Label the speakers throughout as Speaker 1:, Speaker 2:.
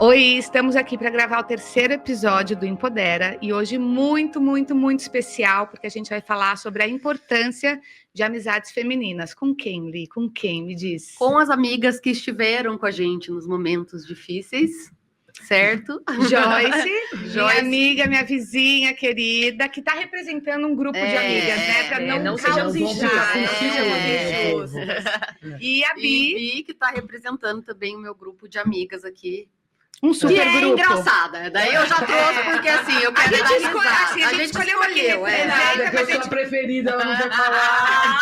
Speaker 1: Oi, estamos aqui para gravar o terceiro episódio do Empodera e hoje muito especial, porque a gente vai falar sobre a importância de amizades femininas. Com quem, Li? Com quem? Me diz.
Speaker 2: Com as amigas que estiveram com a gente nos momentos difíceis, certo?
Speaker 1: Joyce, minha amiga, minha vizinha querida, que está representando um grupo de amigas, né? Para não sejamos injustas. E a Bi,
Speaker 2: que está representando também o meu grupo de amigas aqui.
Speaker 1: Um super
Speaker 2: que é
Speaker 1: grupo.
Speaker 2: Engraçada. Daí eu já trouxe, porque assim, eu quero dar risada.
Speaker 1: A gente escolheu uma que
Speaker 3: representa, mas a gente... preferida, ela não vai falar.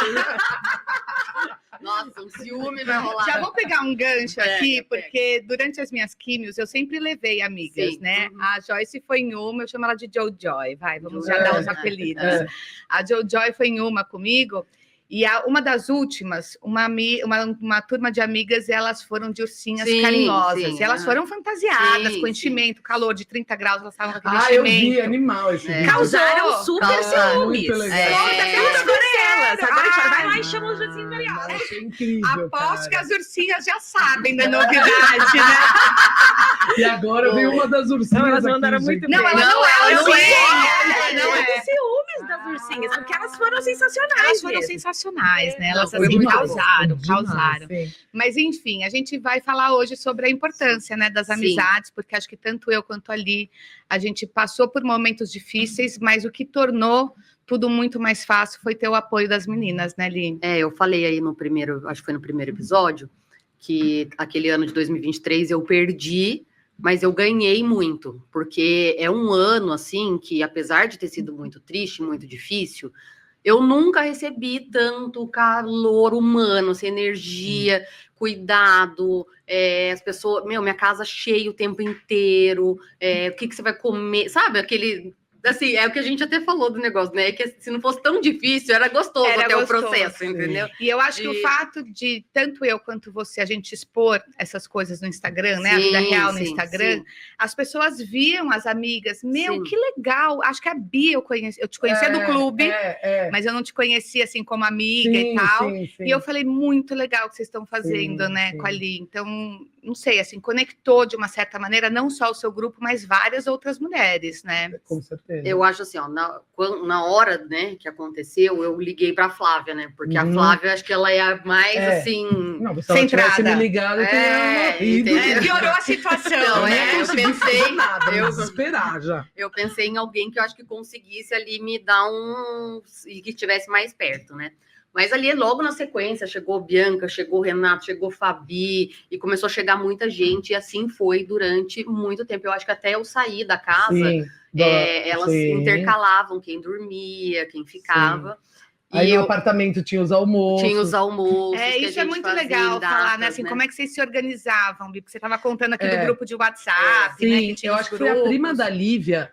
Speaker 2: Nossa, um ciúme vai rolar.
Speaker 1: Já vou pegar um gancho aqui, porque durante as minhas químios eu sempre levei amigas, né? Uhum. A Joyce foi em uma, eu chamo ela de Joy. Vai, vamos já dar os apelidos. A Joy foi em uma comigo. E uma das últimas, uma turma de amigas, elas foram de ursinhas carinhosas. E elas foram fantasiadas, com enchimento, calor de 30 graus, elas estavam com enchimento.
Speaker 3: Eu vi, animal esse vídeo.
Speaker 1: Causaram super ciúmes.
Speaker 4: Agora vai lá e chama os ursinhos carinhosos.
Speaker 3: Achei incrível,
Speaker 1: aposto que as ursinhas já sabem da novidade, né?
Speaker 3: E agora veio uma das ursinhas.
Speaker 4: Não, elas mandaram muito bem.
Speaker 1: Não é
Speaker 4: ciúmes das ursinhas, porque elas foram sensacionais.
Speaker 1: Né? Elas assim, causaram. Mas enfim, a gente vai falar hoje sobre a importância, né, das amizades, porque acho que tanto eu quanto a Li, a gente passou por momentos difíceis, mas o que tornou tudo muito mais fácil foi ter o apoio das meninas, né, Li?
Speaker 2: Eu falei aí acho que foi no primeiro episódio, que aquele ano de 2023 eu perdi, mas eu ganhei muito, porque é um ano, assim, que apesar de ter sido muito triste, muito difícil, eu nunca recebi tanto calor humano, essa energia, cuidado, as pessoas... minha casa cheia o tempo inteiro, o que você vai comer, sabe? Aquele... Assim, é o que a gente até falou do negócio, né? Que se não fosse tão difícil, era gostoso o processo, entendeu?
Speaker 1: E eu acho que o fato de tanto eu quanto você, a gente expor essas coisas no Instagram, né? A vida real no Instagram, as pessoas viam as amigas, que legal. Acho que a Bia eu te conhecia do clube, mas eu não te conhecia assim como amiga e tal. E eu falei, muito legal o que vocês estão fazendo, né, com a Li. Então, não sei, assim, conectou de uma certa maneira, não só o seu grupo, mas várias outras mulheres, né?
Speaker 3: Com certeza.
Speaker 2: Eu acho assim, ó, na hora, né, que aconteceu, eu liguei pra Flávia, né? Porque a Flávia, acho que ela é a mais, assim,
Speaker 3: não, se ela tivesse me ligado, eu teria
Speaker 1: piorou a situação,
Speaker 2: né? Eu pensei...
Speaker 3: esperar já.
Speaker 2: Eu pensei em alguém que eu acho que conseguisse ali me dar e que estivesse mais perto, né? Mas ali, logo na sequência, chegou Bianca, chegou Renato, chegou Fabi, e começou a chegar muita gente, e assim foi durante muito tempo. Eu acho que até eu sair da casa, elas intercalavam quem dormia, quem ficava.
Speaker 3: Aí no apartamento tinha os almoços.
Speaker 1: Isso é muito legal falar, né? Assim, como é que vocês se organizavam, Bi? Porque você estava contando aqui do grupo de WhatsApp, né? Que tinha
Speaker 3: eu acho que foi a prima da Lívia,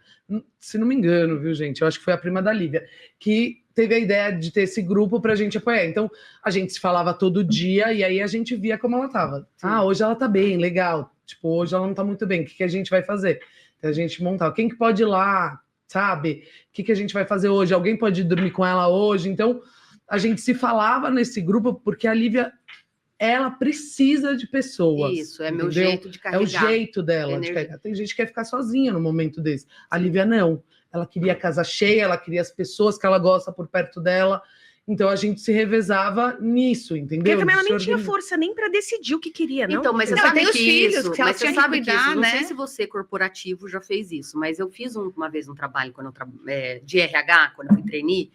Speaker 3: se não me engano, viu, gente? Eu acho que foi a prima da Lívia, que teve a ideia de ter esse grupo pra gente apoiar. Então, a gente se falava todo dia e aí a gente via como ela tava. Hoje ela tá bem, legal. Tipo, hoje ela não tá muito bem. O que a gente vai fazer? Então, a gente montava. Quem que pode ir lá, sabe? O que a gente vai fazer hoje? Alguém pode dormir com ela hoje? Então, a gente se falava nesse grupo porque a Lívia, ela precisa de pessoas.
Speaker 2: Isso, meu jeito de carregar.
Speaker 3: É o jeito dela de carregar. Tem gente que quer ficar sozinha no momento desse. A Lívia não. Ela queria a casa cheia, ela queria as pessoas que ela gosta por perto dela. Então a gente se revezava nisso, entendeu?
Speaker 4: Porque também ela nem tinha força nem para decidir o que queria, não?
Speaker 2: Então, mas você sabe que isso,
Speaker 1: mas você sabe que isso,
Speaker 2: não sei se você corporativo já fez isso, mas eu fiz uma vez um trabalho de RH, quando eu fui trainee,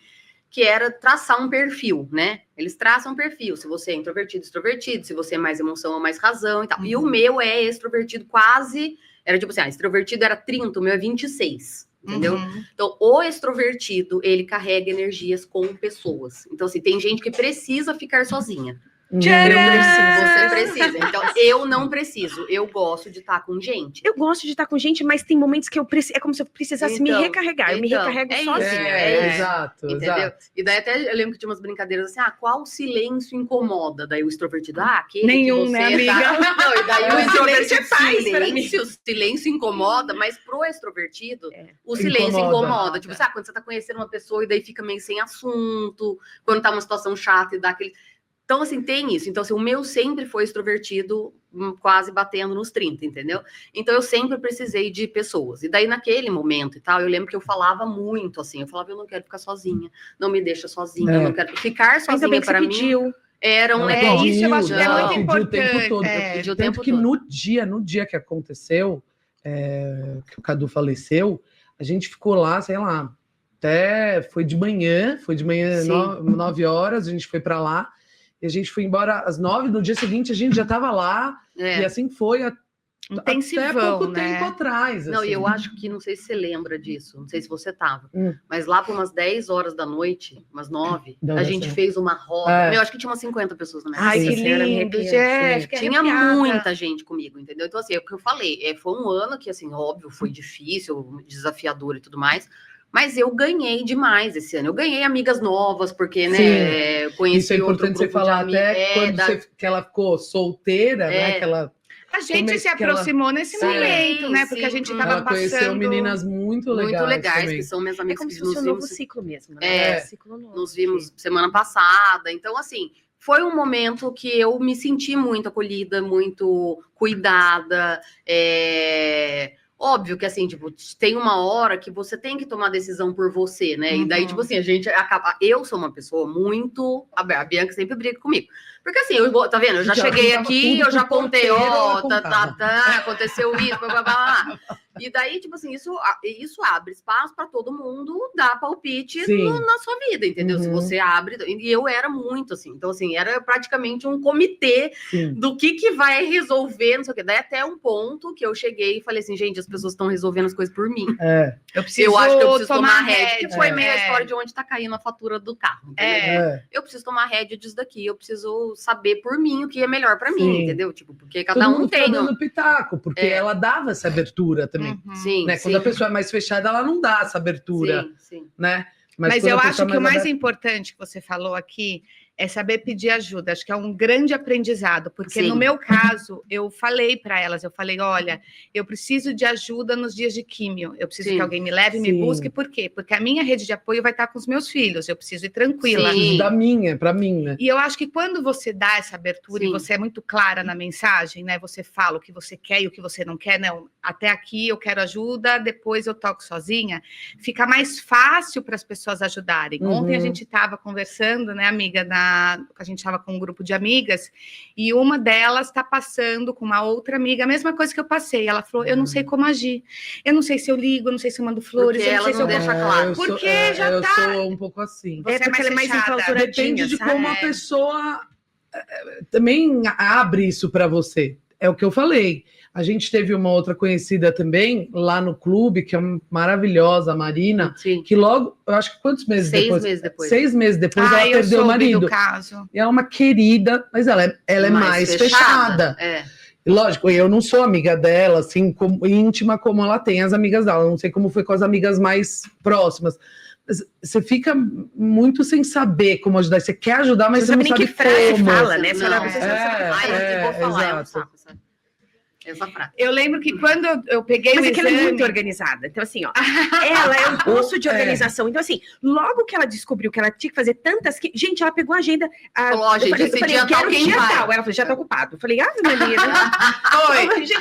Speaker 2: que era traçar um perfil, né? Eles traçam um perfil, se você é introvertido, extrovertido, se você é mais emoção ou mais razão e tal. E o meu é extrovertido quase, era tipo assim, extrovertido era 30, o meu é 26. Entendeu? Então, o extrovertido, ele carrega energias com pessoas. Então, assim, tem gente que precisa ficar sozinha. Você precisa. Então, eu não preciso. Eu gosto de estar com gente.
Speaker 4: Eu gosto de estar com gente, mas tem momentos que eu preciso. É como se eu precisasse me recarregar. Eu me recarrego sozinha.
Speaker 3: Exato.
Speaker 2: Entendeu? E daí até eu lembro que tinha umas brincadeiras assim: qual silêncio incomoda? Daí o extrovertido, aquele.
Speaker 1: Nenhum, né, amiga?
Speaker 2: Não, e daí o extrovertido, silêncio incomoda, mas pro extrovertido, o silêncio incomoda. Tipo, quando você tá conhecendo uma pessoa e daí fica meio sem assunto, quando tá uma situação chata e dá aquele. Então, assim, tem isso. Então, assim, o meu sempre foi extrovertido, quase batendo nos 30, entendeu? Então, eu sempre precisei de pessoas. E daí, naquele momento e tal, eu lembro que eu falava muito, assim, eu falava, eu não quero ficar sozinha, não me deixa sozinha, eu não quero ficar sozinha para mim. Era um negócio.
Speaker 1: Isso eu acho que é muito importante.
Speaker 3: O tempo todo.
Speaker 2: Pedi o
Speaker 3: Tanto
Speaker 2: tempo
Speaker 3: que
Speaker 2: todo.
Speaker 3: no dia que aconteceu, que o Cadu faleceu, a gente ficou lá, sei lá, até foi de manhã 9 horas, a gente foi para lá, e a gente foi embora às 9, no dia seguinte a gente já estava lá, e assim foi até pouco tempo atrás.
Speaker 2: Não,
Speaker 3: assim.
Speaker 2: e eu acho que, não sei se você lembra disso, não sei se você tava, mas lá por umas 10 horas da noite, umas 9, a gente fez uma roda. Meu, acho que tinha umas 50 pessoas na minha casa.
Speaker 1: Ai, que lindo, Jeff.
Speaker 2: Tinha muita gente comigo, entendeu? Então, assim, é o que eu falei, foi um ano que, assim, óbvio, foi difícil, desafiador e tudo mais, mas eu ganhei demais esse ano. Eu ganhei amigas novas, porque, né, conheci
Speaker 3: isso é importante você falar até quando que ela ficou solteira, né, que ela...
Speaker 1: A gente se aproximou nesse momento, né? Porque a gente estava passando...
Speaker 3: conheceu meninas muito legais
Speaker 2: que são minhas amigas.
Speaker 4: É como se fosse um novo ciclo mesmo,
Speaker 2: né? Ciclo novo. Nos vimos semana passada. Então, assim, foi um momento que eu me senti muito acolhida, muito cuidada. Óbvio que, assim, tipo, tem uma hora que você tem que tomar decisão por você, né? E daí, tipo assim, a gente acaba... Eu sou uma pessoa muito... A Bianca sempre briga comigo. Porque, assim, tá vendo? Eu já cheguei aqui, eu já contei, aconteceu isso, blá, blá, blá. E daí, tipo assim, isso abre espaço para todo mundo dar palpite na sua vida, entendeu? Se você abre... E eu era muito, assim. Então, assim, era praticamente um comitê do que vai resolver, não sei o quê. Daí até um ponto que eu cheguei e falei assim, gente, as pessoas estão resolvendo as coisas por mim. Eu acho que eu preciso tomar rédea. Que foi meio a história de onde tá caindo a fatura do carro, entendeu? Eu preciso tomar rédea disso daqui, eu preciso saber por mim o que é melhor para mim, entendeu? Tipo, porque cada um tem...
Speaker 3: dando pitaco, porque ela dava essa abertura também. Né? Quando a pessoa é mais fechada, ela não dá essa abertura, né?
Speaker 1: Mas eu acho que o mais importante que você falou aqui é saber pedir ajuda. Acho que é um grande aprendizado, porque no meu caso, eu falei para elas, olha, eu preciso de ajuda nos dias de químio, eu preciso que alguém me leve e me busque, por quê? Porque a minha rede de apoio vai estar com os meus filhos, eu preciso ir tranquila.
Speaker 3: Para mim, né?
Speaker 1: E eu acho que quando você dá essa abertura e você é muito clara na mensagem, né? Você fala o que você quer e o que você não quer, não, até aqui eu quero ajuda, depois eu toco sozinha, fica mais fácil para as pessoas ajudarem. Ontem a gente estava conversando, né, amiga, a gente estava com um grupo de amigas, e uma delas está passando com uma outra amiga, a mesma coisa que eu passei. Ela falou, eu não sei como agir, eu não sei se eu ligo, eu não sei se eu mando flores, eu não sei se eu deixo claro. Porque
Speaker 3: eu sou um pouco assim.
Speaker 1: Porque ela é mais enclausuradinha.
Speaker 3: Depende de como a pessoa também abre isso para você. É o que eu falei. A gente teve uma outra conhecida também, lá no clube, que é maravilhosa, a Marina, que logo, eu acho que quantos meses depois? 6 meses depois ela perdeu o marido.
Speaker 1: Caso.
Speaker 3: E é uma querida, mas ela é mais fechada. Lógico, eu não sou amiga dela, assim, íntima como ela tem as amigas dela. Eu não sei como foi com as amigas mais próximas. Você fica muito sem saber como ajudar. Você quer ajudar, mas você não sabe
Speaker 4: que frase
Speaker 3: como.
Speaker 4: fala, né?
Speaker 2: Eu vou falar,
Speaker 1: eu lembro que quando eu peguei
Speaker 4: mas
Speaker 1: o
Speaker 4: exame... Mas é que ela é muito organizada. Então, assim, ó, ela é um curso de organização. Então, assim, logo que ela descobriu que ela tinha que fazer tantas... Gente, ela pegou a agenda...
Speaker 2: eu falei,
Speaker 4: eu quero dia tal. Ela falou, já tá ocupado. Eu falei, menina. Já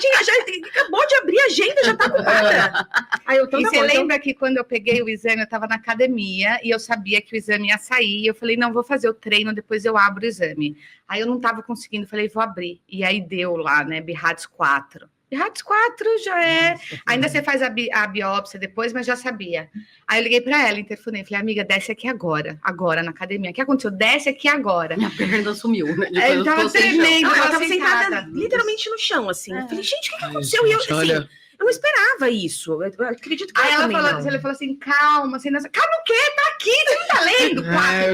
Speaker 4: acabou de abrir a agenda, já tá ocupada.
Speaker 1: Aí você lembra que quando eu peguei o exame, eu tava na academia e eu sabia que o exame ia sair. Eu falei, não, vou fazer o treino, depois eu abro o exame. Aí eu não tava conseguindo, falei, vou abrir. E aí deu lá, né, BIRADS 4. BIRADS 4 já é... Ainda você faz a biópsia depois, mas já sabia. Aí eu liguei pra ela, interfonei, falei, amiga, desce aqui agora na academia. O que aconteceu? Desce aqui agora.
Speaker 2: Minha perna sumiu, né?
Speaker 1: Eu tava tremendo.
Speaker 4: Ela tava sentada literalmente no chão, assim. Eu falei, gente, o que aconteceu? E eu, assim... Eu não esperava isso. Eu acredito que
Speaker 1: aí ela falou assim, calma, assim, calma o quê? Tá aqui, você não tá lendo?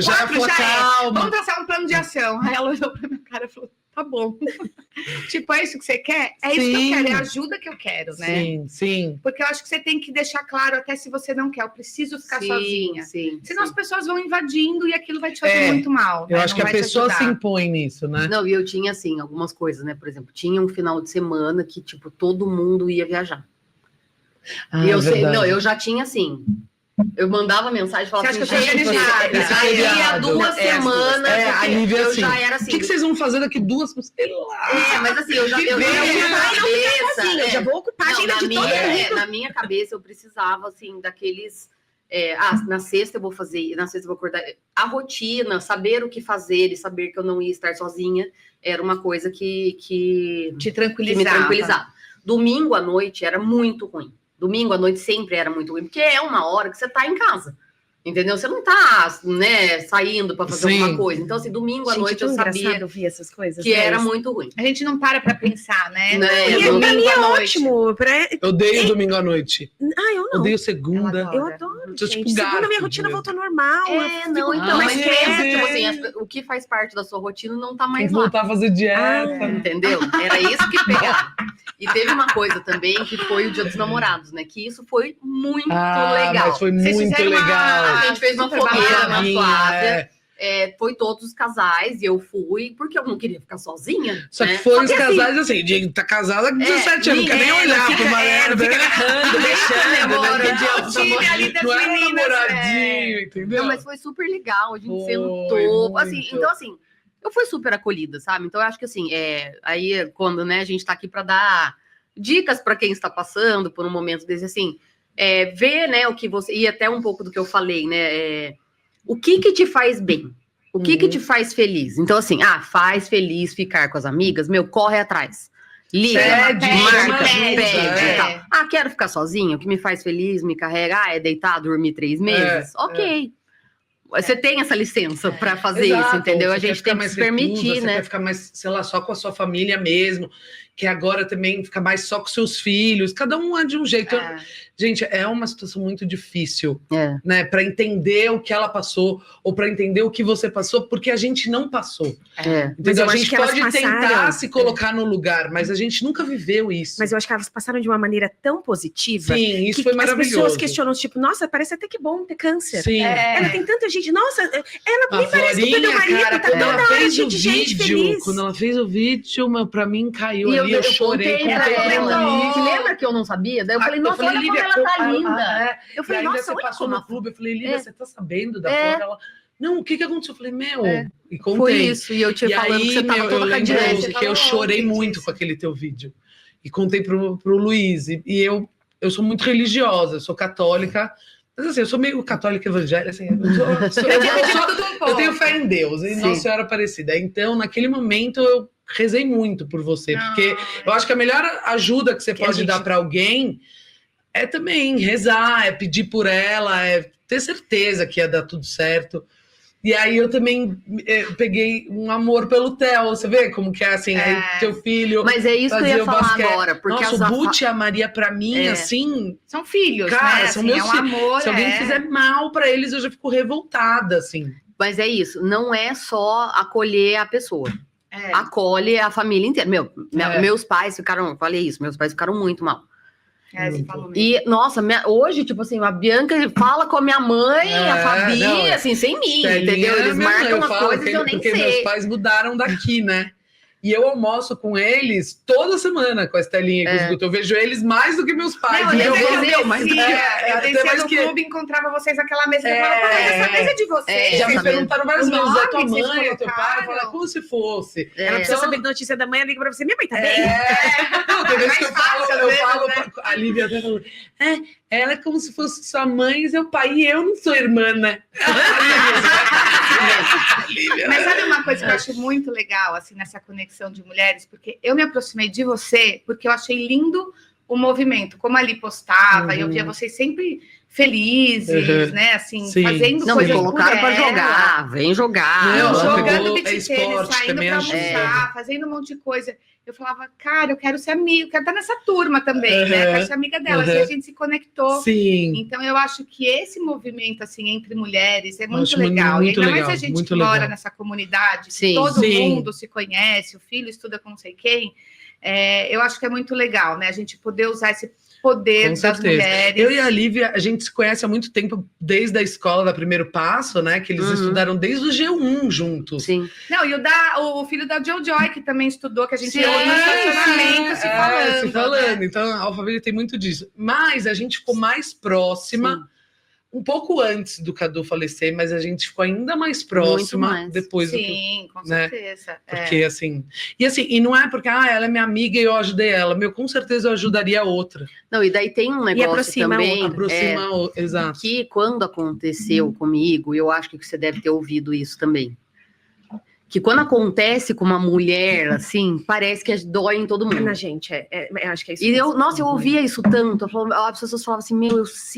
Speaker 1: 4, calma. Vamos traçar um plano de ação. Aí ela olhou pra minha cara e falou, tá bom. Tipo, é isso que você quer? É isso que eu quero, é a ajuda que eu quero, né?
Speaker 3: Sim.
Speaker 1: Porque eu acho que você tem que deixar claro, até se você não quer, eu preciso ficar sozinha. Senão as pessoas vão invadindo e aquilo vai te fazer muito mal.
Speaker 3: Eu acho que a pessoa se impõe nisso, né?
Speaker 2: Não, e eu tinha, assim, algumas coisas, né? Por exemplo, tinha um final de semana que, tipo, todo mundo ia viajar. E eu já tinha, assim... Eu mandava mensagem e falava
Speaker 1: Você
Speaker 2: assim,
Speaker 1: acha que eu sou organizada?
Speaker 2: aí há 2 semanas,
Speaker 3: a Lívia
Speaker 2: eu
Speaker 3: assim,
Speaker 2: já era assim.
Speaker 3: O que vocês vão fazer daqui 2 semanas? Sei lá.
Speaker 2: Mas assim, eu já
Speaker 4: Eu
Speaker 2: cabeça.
Speaker 4: já vou ocupar a agenda de todo mundo.
Speaker 2: Na minha cabeça, eu precisava, assim, daqueles... na sexta eu vou fazer, na sexta eu vou acordar. A rotina, saber o que fazer e saber que eu não ia estar sozinha, era uma coisa que
Speaker 1: Te
Speaker 2: me
Speaker 1: tranquilizava.
Speaker 2: tranquilizava. Domingo à noite era muito ruim. Domingo à noite sempre era muito ruim, porque é uma hora que você tá em casa. Entendeu? Você não tá, né, saindo para fazer alguma coisa. Então, assim, domingo à noite eu sabia
Speaker 4: ouvir essas coisas,
Speaker 2: que era muito ruim.
Speaker 1: A gente não para pensar, né?
Speaker 2: E
Speaker 4: pra mim é ótimo.
Speaker 3: Eu odeio domingo à noite.
Speaker 4: Eu não.
Speaker 3: Odeio segunda.
Speaker 4: Eu adoro,
Speaker 3: Tô
Speaker 4: gente.
Speaker 3: tipo
Speaker 4: Segunda,
Speaker 3: gato,
Speaker 4: minha rotina
Speaker 3: entendeu?
Speaker 4: voltou normal.
Speaker 2: Então,
Speaker 3: mas
Speaker 2: mas
Speaker 3: é.
Speaker 2: tipo assim, o que faz parte da sua rotina não tá
Speaker 3: Tem
Speaker 2: mais
Speaker 3: que
Speaker 2: lá.
Speaker 3: voltar a fazer dieta.
Speaker 2: Entendeu? Era isso que pegava. E teve uma coisa também que foi o Dia dos Namorados, né? Que isso foi muito legal.
Speaker 3: Mas foi
Speaker 1: Vocês
Speaker 3: muito
Speaker 1: fizeram
Speaker 3: legal.
Speaker 2: A gente fez uma
Speaker 1: super
Speaker 2: fogueira na
Speaker 1: bacana,
Speaker 2: Flávia. Foi todos os casais e eu fui, porque eu não queria ficar sozinha.
Speaker 3: Só que
Speaker 2: né?
Speaker 3: foram os casais assim, Diego tá casada há 17 anos, não quer nem olhar pra mulher,
Speaker 4: fica agarrando,
Speaker 3: Não é namoradinho, entendeu?
Speaker 2: Não, mas foi super legal, a gente
Speaker 3: Foi,
Speaker 2: sentou,
Speaker 3: muito.
Speaker 2: assim, então assim, eu fui super acolhida, sabe? Então eu acho que assim, aí quando, né, a gente tá aqui para dar dicas para quem está passando por um momento desse, assim, ver, né, o que você, e até um pouco do que eu falei, né, o que te faz bem? O que te faz feliz? Então assim, faz feliz ficar com as amigas, corre atrás. Liga, marca, pede e tal. Quero ficar sozinha, o que me faz feliz, me carrega, é deitar, dormir 3 meses? Ok. Você tem essa licença para fazer isso, entendeu? A gente tem que se permitir, né?
Speaker 3: Você quer ficar mais, sei lá, só com a sua família mesmo, que agora também fica mais só com seus filhos, cada um é de um jeito. Gente, é uma situação muito difícil, né? Para entender o que ela passou, ou para entender o que você passou, porque a gente não passou. Entendeu? A gente pode tentar se colocar no lugar, mas a gente nunca viveu isso.
Speaker 4: Mas eu acho que elas passaram de uma maneira tão positiva.
Speaker 3: Sim, isso foi maravilhoso.
Speaker 4: As pessoas questionam, tipo, nossa, parece até que bom ter câncer.
Speaker 3: Sim.
Speaker 4: Ela tem tanta gente, nossa, ela nem parece que perdeu o marido,
Speaker 3: cara,
Speaker 4: tá toda hora
Speaker 3: fez
Speaker 4: de gente feliz.
Speaker 3: Quando ela fez o vídeo, pra mim caiu
Speaker 2: e
Speaker 3: ali, eu chorei.
Speaker 2: Contei pra ela. Lembra que eu não sabia? Daí eu falei, nossa, olha como ela tá linda.
Speaker 3: Eu falei, nossa, você passou no clube, eu falei, Lívia, você tá sabendo da foto? Ela, não, o que aconteceu? Eu falei, e contei.
Speaker 2: Foi isso, e eu te falando que você tava toda radiante.
Speaker 3: Que eu chorei muito com aquele teu vídeo. E contei pro Luiz, e eu sou muito religiosa, eu sou católica, mas assim, eu sou meio católica evangélica, assim, eu tenho fé em Deus, e Nossa Senhora Aparecida. Então, naquele momento, eu rezei muito por você, porque eu acho que a melhor ajuda que você pode dar para alguém é também rezar, é pedir por ela, é ter certeza que ia dar tudo certo. E aí eu também peguei um amor pelo Theo, você vê como que é assim, aí teu filho.
Speaker 2: Mas é isso que eu ia falar
Speaker 3: basquete.
Speaker 2: agora. Porque
Speaker 3: nossa, o Butch e a Maria, pra mim, assim.
Speaker 1: São filhos,
Speaker 3: cara,
Speaker 1: né?
Speaker 3: São
Speaker 1: assim,
Speaker 3: meus
Speaker 1: um amor.
Speaker 3: Se alguém fizer mal pra eles, eu já fico revoltada, assim.
Speaker 2: Mas é isso, não é só acolher a pessoa. Acolhe a família inteira. Meus pais ficaram, falei isso, meus pais ficaram muito mal.
Speaker 1: Você falou mesmo.
Speaker 2: E, nossa, hoje, tipo assim, a Bianca fala com a minha mãe, a Fabi, assim, sem mim, entendeu? Eles marcam uma coisa que eu nem sei.
Speaker 3: Porque meus pais mudaram daqui, né? E eu almoço com eles toda semana com a Estelinha e com o Guto. Eu vejo eles mais do que meus pais.
Speaker 1: Não, eu descia no clube e encontrava vocês naquela mesa. Eu falava, essa mesa é de vocês.
Speaker 3: Já me perguntaram várias vezes, é tua mãe, é teu pai? Eu falo, como se fosse.
Speaker 4: Ela precisa saber de notícia da mãe, liga pra você, minha mãe tá bem?
Speaker 3: Não, tem vezes que eu falo, a Lívia até falou, ela é como se fosse sua mãe e seu pai, e eu não sou irmã, né?
Speaker 1: Mas sabe uma coisa que eu acho muito legal, assim, nessa conexão de mulheres? Porque eu me aproximei de você, porque eu achei lindo o movimento, como ali postava, eu via vocês sempre felizes, né, assim, fazendo coisas
Speaker 2: me colocaram pra jogar, vem jogar.
Speaker 1: Jogando beach tênis, saindo pra
Speaker 3: almoçar,
Speaker 1: fazendo um monte de coisa. Eu falava, cara, eu quero ser amigo, quero estar nessa turma também, né? Quero ser amiga delas. E a gente se conectou.
Speaker 3: Sim.
Speaker 1: Então, eu acho que esse movimento, assim, entre mulheres é muito
Speaker 3: acho
Speaker 1: legal.
Speaker 3: Muito
Speaker 1: e ainda
Speaker 3: legal,
Speaker 1: mais a gente
Speaker 3: muito
Speaker 1: que mora
Speaker 3: legal.
Speaker 1: nessa comunidade,
Speaker 2: Sim,
Speaker 1: todo
Speaker 3: sim.
Speaker 1: mundo se conhece, o filho estuda com não sei quem. Eu acho que é muito legal, né? A gente poder usar esse poder das mulheres.
Speaker 3: Eu e a Lívia, a gente se conhece há muito tempo, desde a escola da Primeiro Passo, né? Que eles estudaram desde o G1 juntos.
Speaker 2: Sim.
Speaker 1: Não, e o filho da Jojoy, que também estudou, que a gente no estacionamento se falando.
Speaker 3: Então, a Alphaville tem muito disso. Mas a gente ficou mais próxima um pouco antes do Cadu falecer, mas a gente ficou ainda mais próxima
Speaker 2: mais.
Speaker 3: depois do que...
Speaker 1: Sim, com
Speaker 3: né?
Speaker 1: certeza.
Speaker 3: Porque assim... E não é porque ela é minha amiga e eu ajudei ela. Com certeza eu ajudaria a outra.
Speaker 2: Não, e daí tem um negócio
Speaker 4: aproxima
Speaker 2: também...
Speaker 3: Exato.
Speaker 2: Que quando aconteceu comigo, eu acho que você deve ter ouvido isso também. Que quando acontece com uma mulher, assim, parece que dói em todo mundo.
Speaker 4: Na gente, acho que é isso.
Speaker 2: E
Speaker 4: mesmo.
Speaker 2: eu ouvia isso tanto. As pessoas falavam assim,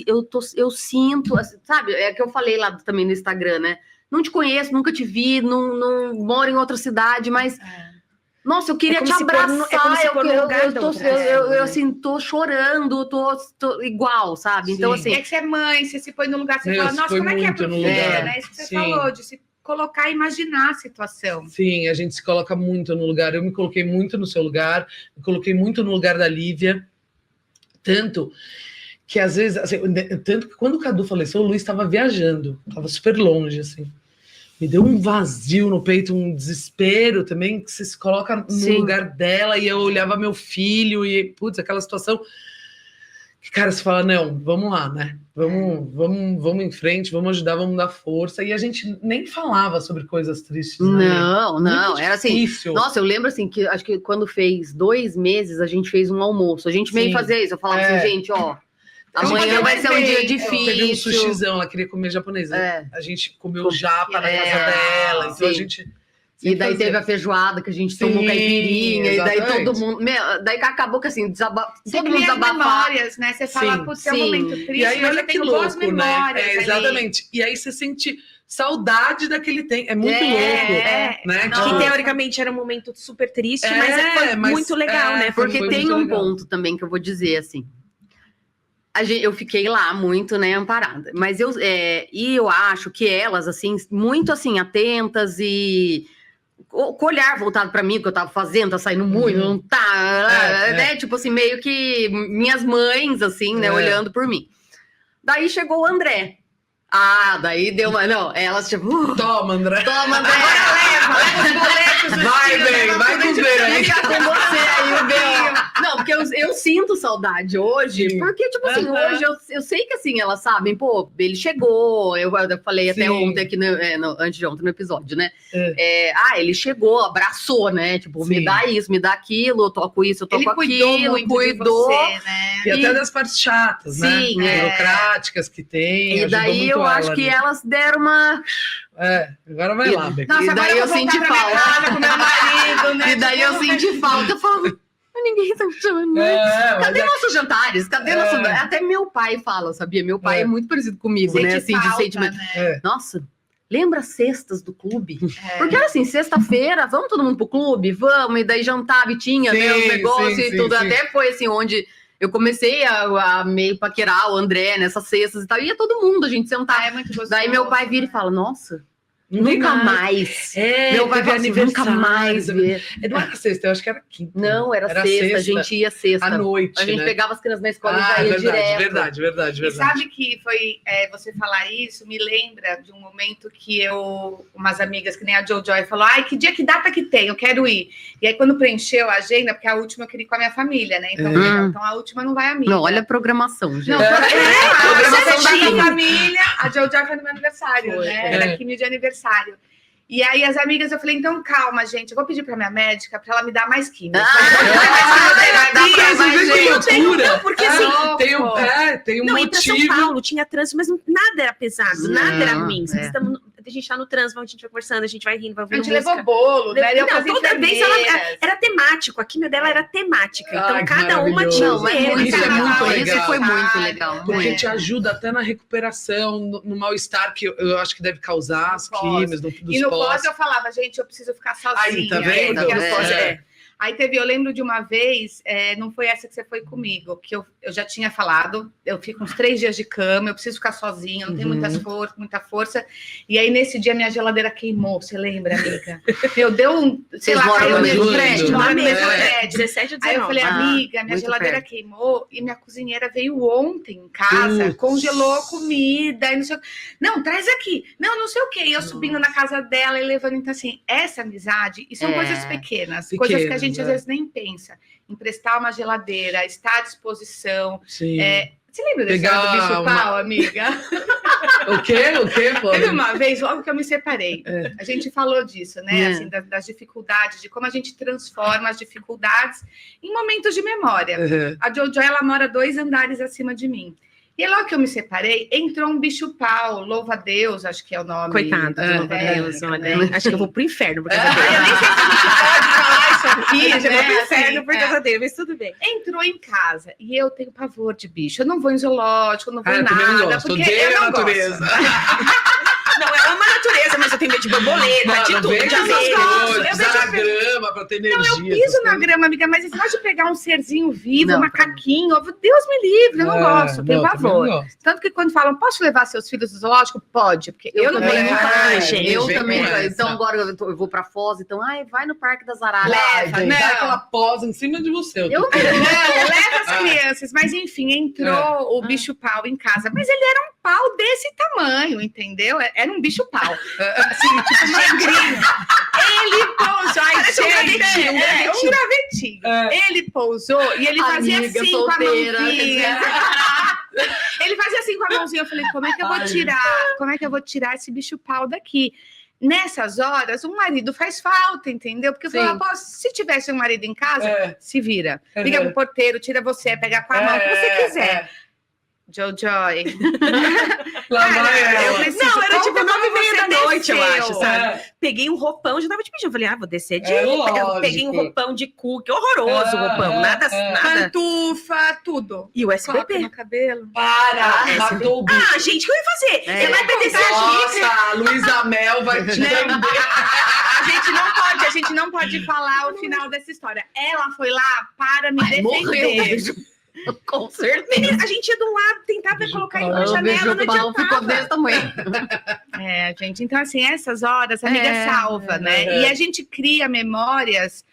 Speaker 2: eu sinto, assim, sabe? É que eu falei lá também no Instagram, né? Não te conheço, nunca te vi, não moro em outra cidade, mas... Nossa, eu queria te abraçar, eu assim, tô chorando, tô igual, sabe? Então, assim...
Speaker 1: É que você é mãe, você se põe no lugar, você fala, nossa, como é que é pro filho, né? Isso que você falou, de se colocar e imaginar a situação.
Speaker 3: Sim, a gente se coloca muito no lugar. Eu me coloquei muito no seu lugar, me coloquei muito no lugar da Lívia. Tanto que, às vezes, assim, tanto que quando o Cadu faleceu, o Luiz estava viajando, estava super longe, assim. Me deu um vazio no peito, um desespero também, que você se coloca no lugar dela, e eu olhava meu filho, e, putz, aquela situação... Que, cara, você fala, não, vamos lá, né? Vamos em frente, vamos ajudar, vamos dar força. E a gente nem falava sobre coisas tristes.
Speaker 2: Não, era assim.
Speaker 3: Difícil.
Speaker 2: Nossa, eu lembro assim que acho que quando fez 2 meses, a gente fez um almoço. A gente meio fazia isso. Eu falava assim, gente, ó, amanhã vai ser um dia difícil.
Speaker 3: Teve um sushizão, ela queria comer japonês. A gente comeu japa na casa dela. Então a gente.
Speaker 2: E daí teve a feijoada que a gente tomou caipirinha, exatamente. E daí todo mundo... daí acabou que assim, todo mundo desabafava.
Speaker 1: Memórias, né? Você fala, putz, é um momento triste,
Speaker 3: e aí, olha que louco,
Speaker 1: memórias,
Speaker 3: né? Exatamente. E aí você sente saudade daquele tempo. É muito louco. Né?
Speaker 4: Que teoricamente era um momento super triste, mas foi muito legal, né?
Speaker 2: Porque tem um ponto também que eu vou dizer, assim. Eu fiquei lá muito, né, amparada. Mas eu acho que elas, assim, muito assim, atentas e... com o olhar voltado para mim, que eu tava fazendo, tá saindo muito, não tá, né? Tipo assim, meio que minhas mães, assim, né, olhando por mim. Daí chegou o André. Daí deu uma... Não, elas tipo...
Speaker 3: Toma, André.
Speaker 1: Leva os boletos.
Speaker 3: Vai com o bem.
Speaker 2: Fica com você aí, o B.O. Não, porque eu sinto saudade hoje, porque, tipo assim, hoje eu sei que, assim, elas sabem, pô, ele chegou, eu falei até ontem aqui, antes de ontem no episódio, né? Ele chegou, abraçou, né? Tipo, me dá isso, me dá aquilo, eu toco isso, eu toco aquilo, cuidou.
Speaker 1: Você, né?
Speaker 3: E até das partes chatas, né? Burocráticas que tem.
Speaker 2: E daí eu acho que elas deram uma...
Speaker 3: agora vai lá, Beca.
Speaker 2: E daí eu senti falta
Speaker 1: com meu marido, né?
Speaker 2: E daí eu senti falta, eu falava... Ninguém tá me chamando, né? Cadê nossos jantares? Cadê nosso... Até meu pai fala, sabia? Meu pai é muito parecido comigo, né? Assim, de sentimento. Nossa, lembra as cestas do clube? Porque era assim, sexta-feira, vamos todo mundo pro clube? Vamos, e daí jantava e tinha os negócios e tudo. Até foi assim, onde eu comecei a meio paquerar o André nessas cestas e tal. Ia todo mundo, a gente sentar. Daí meu pai vira e fala, nossa... Nunca mais.
Speaker 3: Meu pai
Speaker 2: assim, nunca mais ver.
Speaker 3: Não era sexta, eu acho que era quinta.
Speaker 2: Não, era sexta, a gente ia sexta.
Speaker 3: À noite,
Speaker 2: a gente pegava as crianças na escola e já ia direto.
Speaker 3: Verdade.
Speaker 1: E sabe que foi, você falar isso, me lembra de um momento que umas amigas, que nem a Jojoy, falou, que data que tem, eu quero ir. E aí quando preencheu a agenda, porque a última eu queria ir com a minha família, né? Então a última não vai a minha.
Speaker 2: Não, olha a programação, gente.
Speaker 1: Não, a programação da minha família, a Jojoy foi no meu aniversário, né? Era químio de aniversário. E aí as amigas, eu falei, então calma, gente, eu vou pedir pra minha médica pra ela me dar mais químio.
Speaker 4: Porque assim,
Speaker 3: tem um
Speaker 4: não,
Speaker 3: motivo.
Speaker 4: Pra São Paulo tinha trânsito, mas nada era pesado, nada era ruim. A gente tá no trânsito, a gente vai conversando, a gente vai rindo, vai ouvindo música.
Speaker 1: A gente levou bolo, né?
Speaker 4: Toda vez ela era temático, a químio dela era temática. Então cada uma tinha um tema.
Speaker 3: Isso é muito legal.
Speaker 2: Isso foi muito legal.
Speaker 3: Porque te ajuda até na recuperação, no mal-estar que eu acho que deve causar as químios, dos
Speaker 1: E no pós eu falava, gente, eu preciso ficar sozinha.
Speaker 3: Aí, tá vendo?
Speaker 1: Aí eu lembro de uma vez, não foi essa que você foi comigo, que eu já tinha falado, eu fico uns 3 dias de cama, eu preciso ficar sozinha, não tenho muita força. E aí, nesse dia, minha geladeira queimou, você lembra, amiga? Deu um, sei lá, caiu no mesmo prédio.
Speaker 4: 17 ou 19.
Speaker 1: Aí eu falei, amiga, minha geladeira queimou e minha cozinheira veio ontem em casa, congelou a comida, e não sei o que. Não, traz aqui. Não sei o que. E eu subindo na casa dela e levando. Então, assim, essa amizade, e são coisas pequenas, coisas que a gente às vezes nem pensa. Emprestar uma geladeira, estar à disposição. Você lembra desse do bicho-pau, amiga?
Speaker 3: O quê, pô?
Speaker 1: Teve uma vez, logo que eu me separei, a gente falou disso, né? Assim, das dificuldades, de como a gente transforma as dificuldades em momentos de memória. A Jojo, ela mora 2 andares acima de mim. E logo que eu me separei, entrou um bicho-pau, louva a Deus, acho que é o nome.
Speaker 4: Coitada, louva a Deus, olha. Acho que eu vou pro inferno por causa
Speaker 1: Eu
Speaker 4: dele.
Speaker 1: nem sei se a gente pode falar isso aqui,
Speaker 4: Acho que eu vou pro
Speaker 1: né?
Speaker 4: inferno
Speaker 1: Assim,
Speaker 4: por causa dele, mas tudo bem.
Speaker 1: entrou em casa e eu tenho pavor de bicho. Eu não vou em zoológico, não vou em
Speaker 3: eu também não
Speaker 1: nada,
Speaker 3: gosto.
Speaker 1: porque
Speaker 3: Odeio
Speaker 1: eu
Speaker 3: a
Speaker 1: não
Speaker 3: natureza.
Speaker 4: Não, é uma natureza, mas eu tenho medo de borboleta, de tudo, de abelha.
Speaker 3: Pisar na grama pra ter energia.
Speaker 1: Não, eu piso na grama, amiga, mas esse negócio de pegar um serzinho vivo, um macaquinho, Deus me livre, eu não gosto, eu tenho pavor. Tanto que quando falam, posso levar seus filhos no zoológico? Pode, porque eu não tenho coragem.
Speaker 2: Eu também. Então agora eu vou pra Foz, então, vai no Parque das Araras.
Speaker 1: Leva, né?
Speaker 3: Dá aquela posa em cima de você.
Speaker 2: Eu
Speaker 1: Não, leva as crianças, mas enfim, entrou o bicho-pau em casa, mas ele era um pau desse tamanho, entendeu? Era um bicho-pau. Assim, tipo, magrinho. Ele pousou. Ai, um gravetinho. Ele pousou e ele fazia assim solteira, com a mãozinha. Ele fazia assim com a mãozinha. Eu falei, como é que eu vou tirar? Como é que eu vou tirar esse bicho-pau daqui? Nessas horas, um marido faz falta, entendeu? Porque eu falava, se tivesse um marido em casa, se vira. Liga pro porteiro, tira você, pega com a mão, o que você quiser. Jojoy.
Speaker 3: Lá vai ela.
Speaker 4: Não, era tipo 9h30 da noite, eu acho, sabe? Peguei um roupão, já tava te pedindo. Falei, vou descer de... Peguei um roupão de cookie, horroroso o roupão, nada.
Speaker 1: Pantufa, tudo.
Speaker 4: E o SBP.
Speaker 1: no cabelo.
Speaker 3: Matou o bicho.
Speaker 4: Gente, o que eu ia fazer? Ela vai obedecer a gente.
Speaker 3: Nossa, a Luísa Mel vai te
Speaker 1: A gente não pode falar o final dessa história. Ela foi lá para me defender.
Speaker 2: Com certeza.
Speaker 4: A gente ia do lado, tentava colocar ele na janela, não adiantava.
Speaker 2: Ficou desse tamanho.
Speaker 1: Gente. Então, assim, essas horas, a amiga salva, né? E a gente cria memórias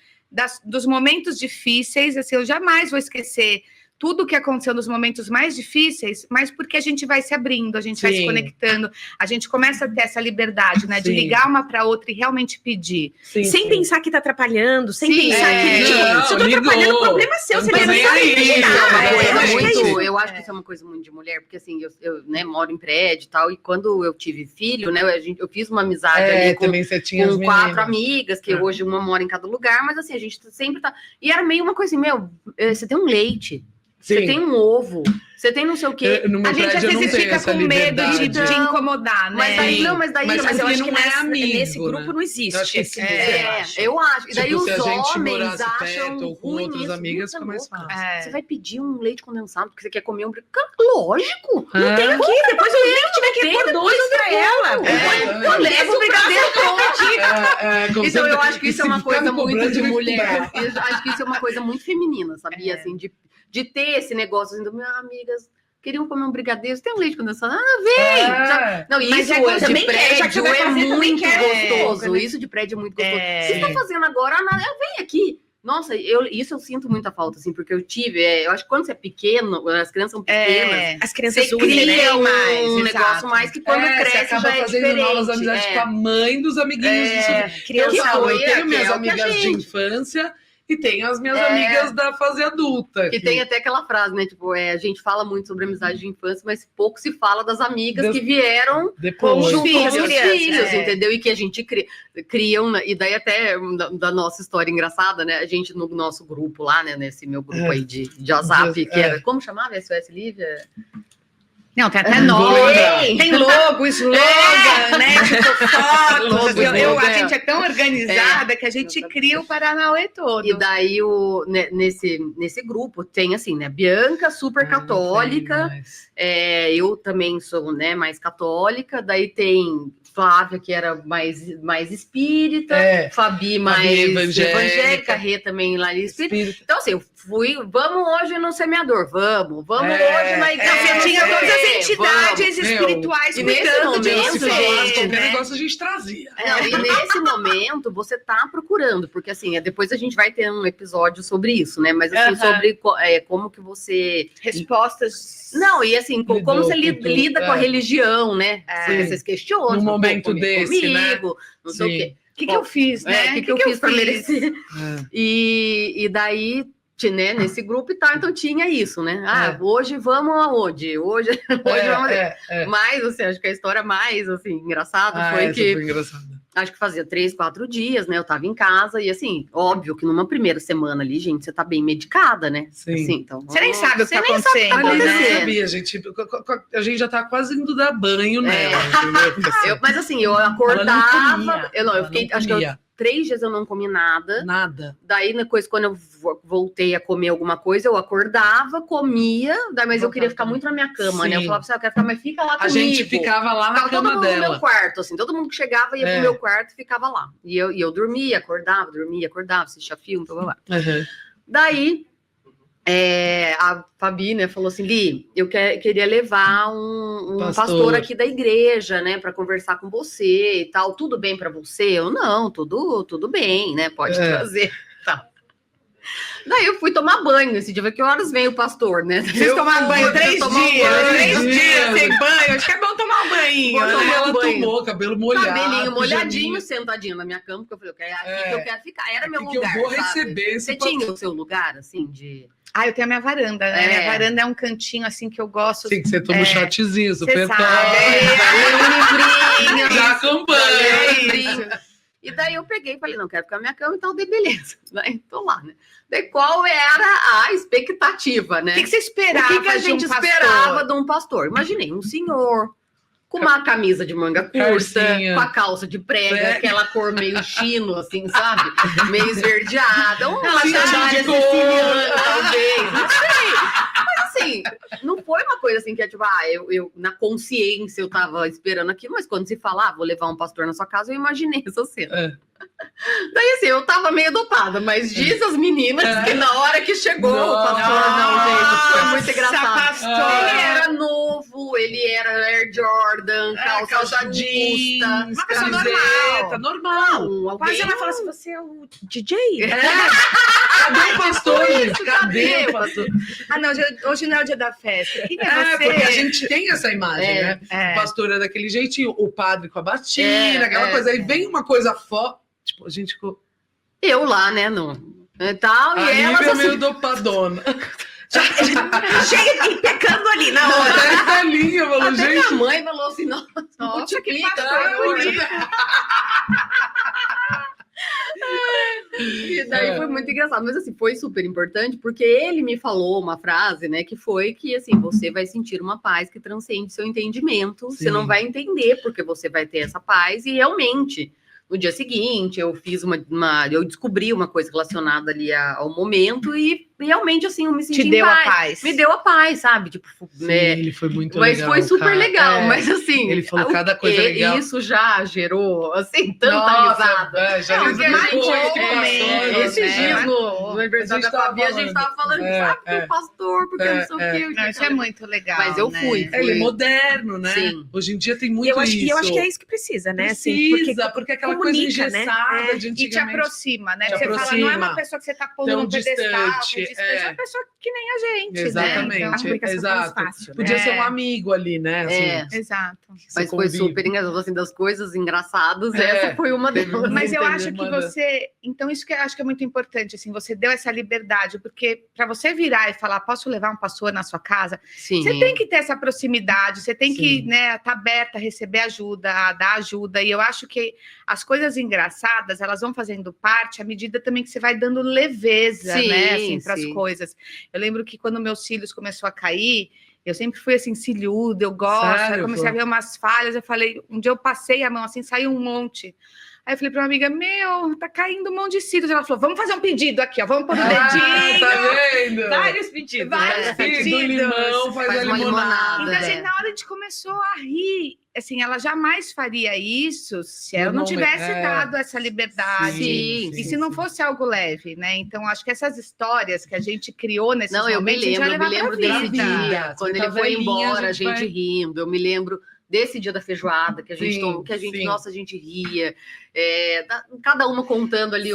Speaker 1: dos momentos difíceis. Assim, eu jamais vou esquecer tudo o que aconteceu nos momentos mais difíceis, mas porque a gente vai se abrindo, a gente vai se conectando, a gente começa a ter essa liberdade, né? De ligar uma para outra e realmente pedir.
Speaker 4: Sem pensar que tá atrapalhando, sem pensar que... se eu tô atrapalhando, o problema é seu, você não sabe.
Speaker 2: Eu acho que isso é uma coisa muito de mulher, porque assim, eu né, moro em prédio e tal, e quando eu tive filho, né, eu fiz uma amizade ali com 4 amigas, que hoje uma mora em cada lugar, mas assim, a gente sempre tá... E era meio uma coisa assim, você tem um leite, você tem um ovo, você tem não sei o quê.
Speaker 1: A gente às vezes fica com medo de incomodar, né?
Speaker 2: Mas daí
Speaker 4: mas eu acho que
Speaker 3: não é amigo,
Speaker 4: nesse grupo não existe.
Speaker 2: Eu acho. E daí
Speaker 3: tipo,
Speaker 2: os homens
Speaker 3: acham
Speaker 2: perto,
Speaker 3: ou com outras amigas fica mais fácil.
Speaker 2: Você vai pedir um leite condensado porque você quer comer um brigadeiro? Lógico.
Speaker 4: Não tem aqui, depois eu levo, tiver que pôr depois pra ela.
Speaker 2: Eu levo o brigadeiro pronto. Então eu acho que isso é uma coisa muito de mulher. Eu acho que isso é uma coisa muito feminina, sabia? Assim, de ter esse negócio assim, minhas amigas queriam comer um brigadeiro, você tem um leite condensado? Vem! Não, isso de prédio é muito gostoso. Isso de prédio é muito gostoso. Você está fazendo agora? Vem aqui. Nossa, isso eu sinto muita falta, assim, porque eu tive, eu acho que quando você é pequeno, as crianças são pequenas,
Speaker 4: as crianças
Speaker 2: você cria um negócio mais que quando cresce
Speaker 3: acaba
Speaker 2: já é
Speaker 3: fazendo
Speaker 2: diferente.
Speaker 3: novas amizades com a mãe dos amiguinhos.
Speaker 2: Criança
Speaker 3: eu tenho minhas amigas de infância e tenho as minhas amigas da fase adulta.
Speaker 2: Que tem até aquela frase, né? Tipo, a gente fala muito sobre amizade de infância, mas pouco se fala das amigas que vieram
Speaker 3: depois
Speaker 2: junto com os filhos, entendeu? E que a gente criam, e daí até da nossa história engraçada, né? A gente no nosso grupo lá, né? Nesse meu grupo aí de WhatsApp, que era, como chamava? SOS Lívia?
Speaker 1: Não, tem até nome, tem logo, slogan, né? Tipo, fotos. A gente é tão organizada que a gente cria o Paranauê todo.
Speaker 2: E daí, nesse grupo, tem assim, né? Bianca, super católica. Eu também sou, né, mais católica. Daí tem Flávia, que era mais espírita. Fabi, mais evangélica. Rê também lá espírita. Então, assim, eu fui, vamos hoje no semeador, vamos hoje na igreja.
Speaker 1: Tinha todas as entidades espirituais cuidando de você.
Speaker 3: Qualquer negócio a gente trazia.
Speaker 2: E nesse momento, você tá procurando, porque assim, depois a gente vai ter um episódio sobre isso, né? Mas assim, sobre como que você...
Speaker 1: Respostas...
Speaker 2: Não, e assim, como você lida com a religião, né? Porque vocês questionam.
Speaker 3: No momento desse,
Speaker 2: comigo,
Speaker 3: né?
Speaker 2: Não sei o quê.
Speaker 1: O que eu fiz, né?
Speaker 2: O que eu fiz para merecer? E daí né, nesse grupo e tal, então tinha isso, né? Hoje vamos aonde? Hoje vamos... Mas, assim, acho que a história mais, assim, engraçada foi que...
Speaker 3: Foi engraçada.
Speaker 2: Acho que fazia 3, 4 dias, né? Eu tava em casa e, assim, óbvio que numa primeira semana ali, gente, você tá bem medicada, né?
Speaker 3: Sim.
Speaker 2: Assim, então,
Speaker 1: você nem sabe o que tá acontecendo,
Speaker 3: a gente já tá quase indo dar banho nela, entendeu?
Speaker 2: Mas, assim, eu acordava... Eu fiquei, acho que 3 dias eu não comi nada.
Speaker 3: Nada.
Speaker 2: Daí, depois, quando eu voltei a comer alguma coisa, eu acordava, comia, mas eu queria ficar muito na minha cama, né? Eu falava assim, eu quero ficar, mas fica lá comigo.
Speaker 3: A gente ficava lá na cama dela. Todo mundo no meu
Speaker 2: quarto, assim, todo mundo que chegava ia pro meu quarto e ficava lá. E eu dormia, acordava, assistia filme, blá, blá, blá. Daí, a Fabi, né, falou assim, Li, eu queria levar um pastor aqui da igreja, né, para conversar com você e tal, tudo bem para você? Eu, não, tudo bem, né, pode trazer, tá. Daí eu fui tomar banho esse dia, que horas vem o pastor, né?
Speaker 1: Vocês tomaram banho 3 dias sem banho, acho que é bom tomar um banho.
Speaker 3: Ela tomou, cabelo molhado.
Speaker 2: Cabelinho molhadinho, sentadinho na minha cama, porque eu falei, aqui que eu quero ficar, era meu lugar,
Speaker 3: que eu vou receber.
Speaker 2: Você tinha o seu lugar, assim, de...
Speaker 1: Eu tenho a minha varanda, né? Minha varanda é um cantinho, assim, que eu gosto.
Speaker 3: Sim, que você toma um chatzinho, super top.
Speaker 2: Um livrinho.
Speaker 3: Já acompanha.
Speaker 2: E daí eu peguei e falei, não, quero ficar na minha cama, então dei beleza. Daí tô lá, né? Daí qual era a expectativa, né?
Speaker 1: O que você esperava?
Speaker 2: O que a gente esperava de um pastor? Imaginei um senhor com uma camisa de manga curta, com a calça de prega, aquela cor meio chino, assim, sabe? Meio esverdeada. Uma sandália siciliana, talvez. Não sei. Mas assim, não foi uma coisa assim que é tipo, eu na consciência eu tava esperando aquilo, mas quando se fala, vou levar um pastor na sua casa, eu imaginei essa cena. Daí assim, eu tava meio dopada, mas diz as meninas que na hora que chegou o pastor, gente, foi muito engraçado. Ele era novo, ele era Air Jordan, calça jeans,
Speaker 1: uma pessoa normal.
Speaker 4: Quase ela fala assim, você é o DJ?
Speaker 3: Cadê o pastor? Cadê o pastor?
Speaker 1: Não, hoje não é o dia da festa. Quem é você?
Speaker 3: Porque a gente tem essa imagem, né? O pastor é daquele jeitinho, o padre com a batina, aquela coisa. Aí vem uma coisa fora. Tipo, a gente ficou...
Speaker 2: Eu lá, né, não. Tal, e
Speaker 3: ela
Speaker 2: assim...
Speaker 3: meio dopadona.
Speaker 4: Chega pecando ali na hora.
Speaker 3: Até
Speaker 2: minha mãe falou assim, nossa que bonito. E daí foi muito engraçado, mas assim, foi super importante, porque ele me falou uma frase, né, que foi que, assim, você vai sentir uma paz que transcende seu entendimento, você não vai entender porque você vai ter essa paz, e realmente... No dia seguinte, eu fiz eu descobri uma coisa relacionada ali ao momento e realmente, assim, eu me senti
Speaker 1: em paz.
Speaker 2: Me deu a paz, sabe? Tipo,
Speaker 3: sim, ele foi muito legal.
Speaker 2: Mas foi super legal, mas assim...
Speaker 3: Ele falou cada coisa legal.
Speaker 2: Isso já gerou, assim, tanta risada. Esses dias no aniversário da Fabi, a gente tava falando porque o pastor, porque não sei o quê.
Speaker 1: Não, isso é muito legal,
Speaker 2: mas eu fui.
Speaker 3: Ele é moderno, né?
Speaker 2: Sim.
Speaker 3: Hoje em dia tem muito isso.
Speaker 4: E eu acho que é isso que precisa, né?
Speaker 3: Precisa, porque aquela coisa engessada de
Speaker 1: e te aproxima, né?
Speaker 3: Você
Speaker 1: fala, não é uma pessoa que você tá pondo no pedestal, é uma pessoa que nem a gente,
Speaker 3: exatamente,
Speaker 1: né? Então,
Speaker 3: exato.
Speaker 4: Fácil,
Speaker 3: Podia ser um amigo ali, né? Assim,
Speaker 1: exato.
Speaker 2: Mas foi super engraçado, assim, das coisas engraçadas, essa foi uma delas.
Speaker 1: Mas eu acho que você... Então, isso que eu acho que é muito importante, assim, você deu essa liberdade, porque para você virar e falar, posso levar um pastor na sua casa?
Speaker 2: Sim.
Speaker 1: Você tem que ter essa proximidade, você tem que, né, estar aberta a receber ajuda, a dar ajuda, e eu acho que as coisas engraçadas, elas vão fazendo parte à medida também que você vai dando leveza, né, assim, para as coisas. Eu lembro que quando meus cílios começou a cair, eu sempre fui assim, cilhuda, eu gosto, eu comecei a ver umas falhas, eu falei, um dia eu passei a mão assim, saiu um monte. Aí eu falei para uma amiga, tá caindo um monte de cílios. Ela falou, vamos fazer um pedido aqui, ó, vamos pôr o dedinho.
Speaker 3: Tá vendo?
Speaker 1: Vários pedidos.
Speaker 3: Do limão, faz a limonada.
Speaker 1: Então, assim, na hora a gente começou a rir, assim, ela jamais faria isso se ela não tivesse dado essa liberdade. E se não fosse algo leve, né? Então, acho que essas histórias que a gente criou nesses momentos,
Speaker 2: eu me lembro desse dia, quando ele foi embora, a gente rindo, eu me lembro desse dia da feijoada que a gente tomou, que a gente ria, cada uma contando ali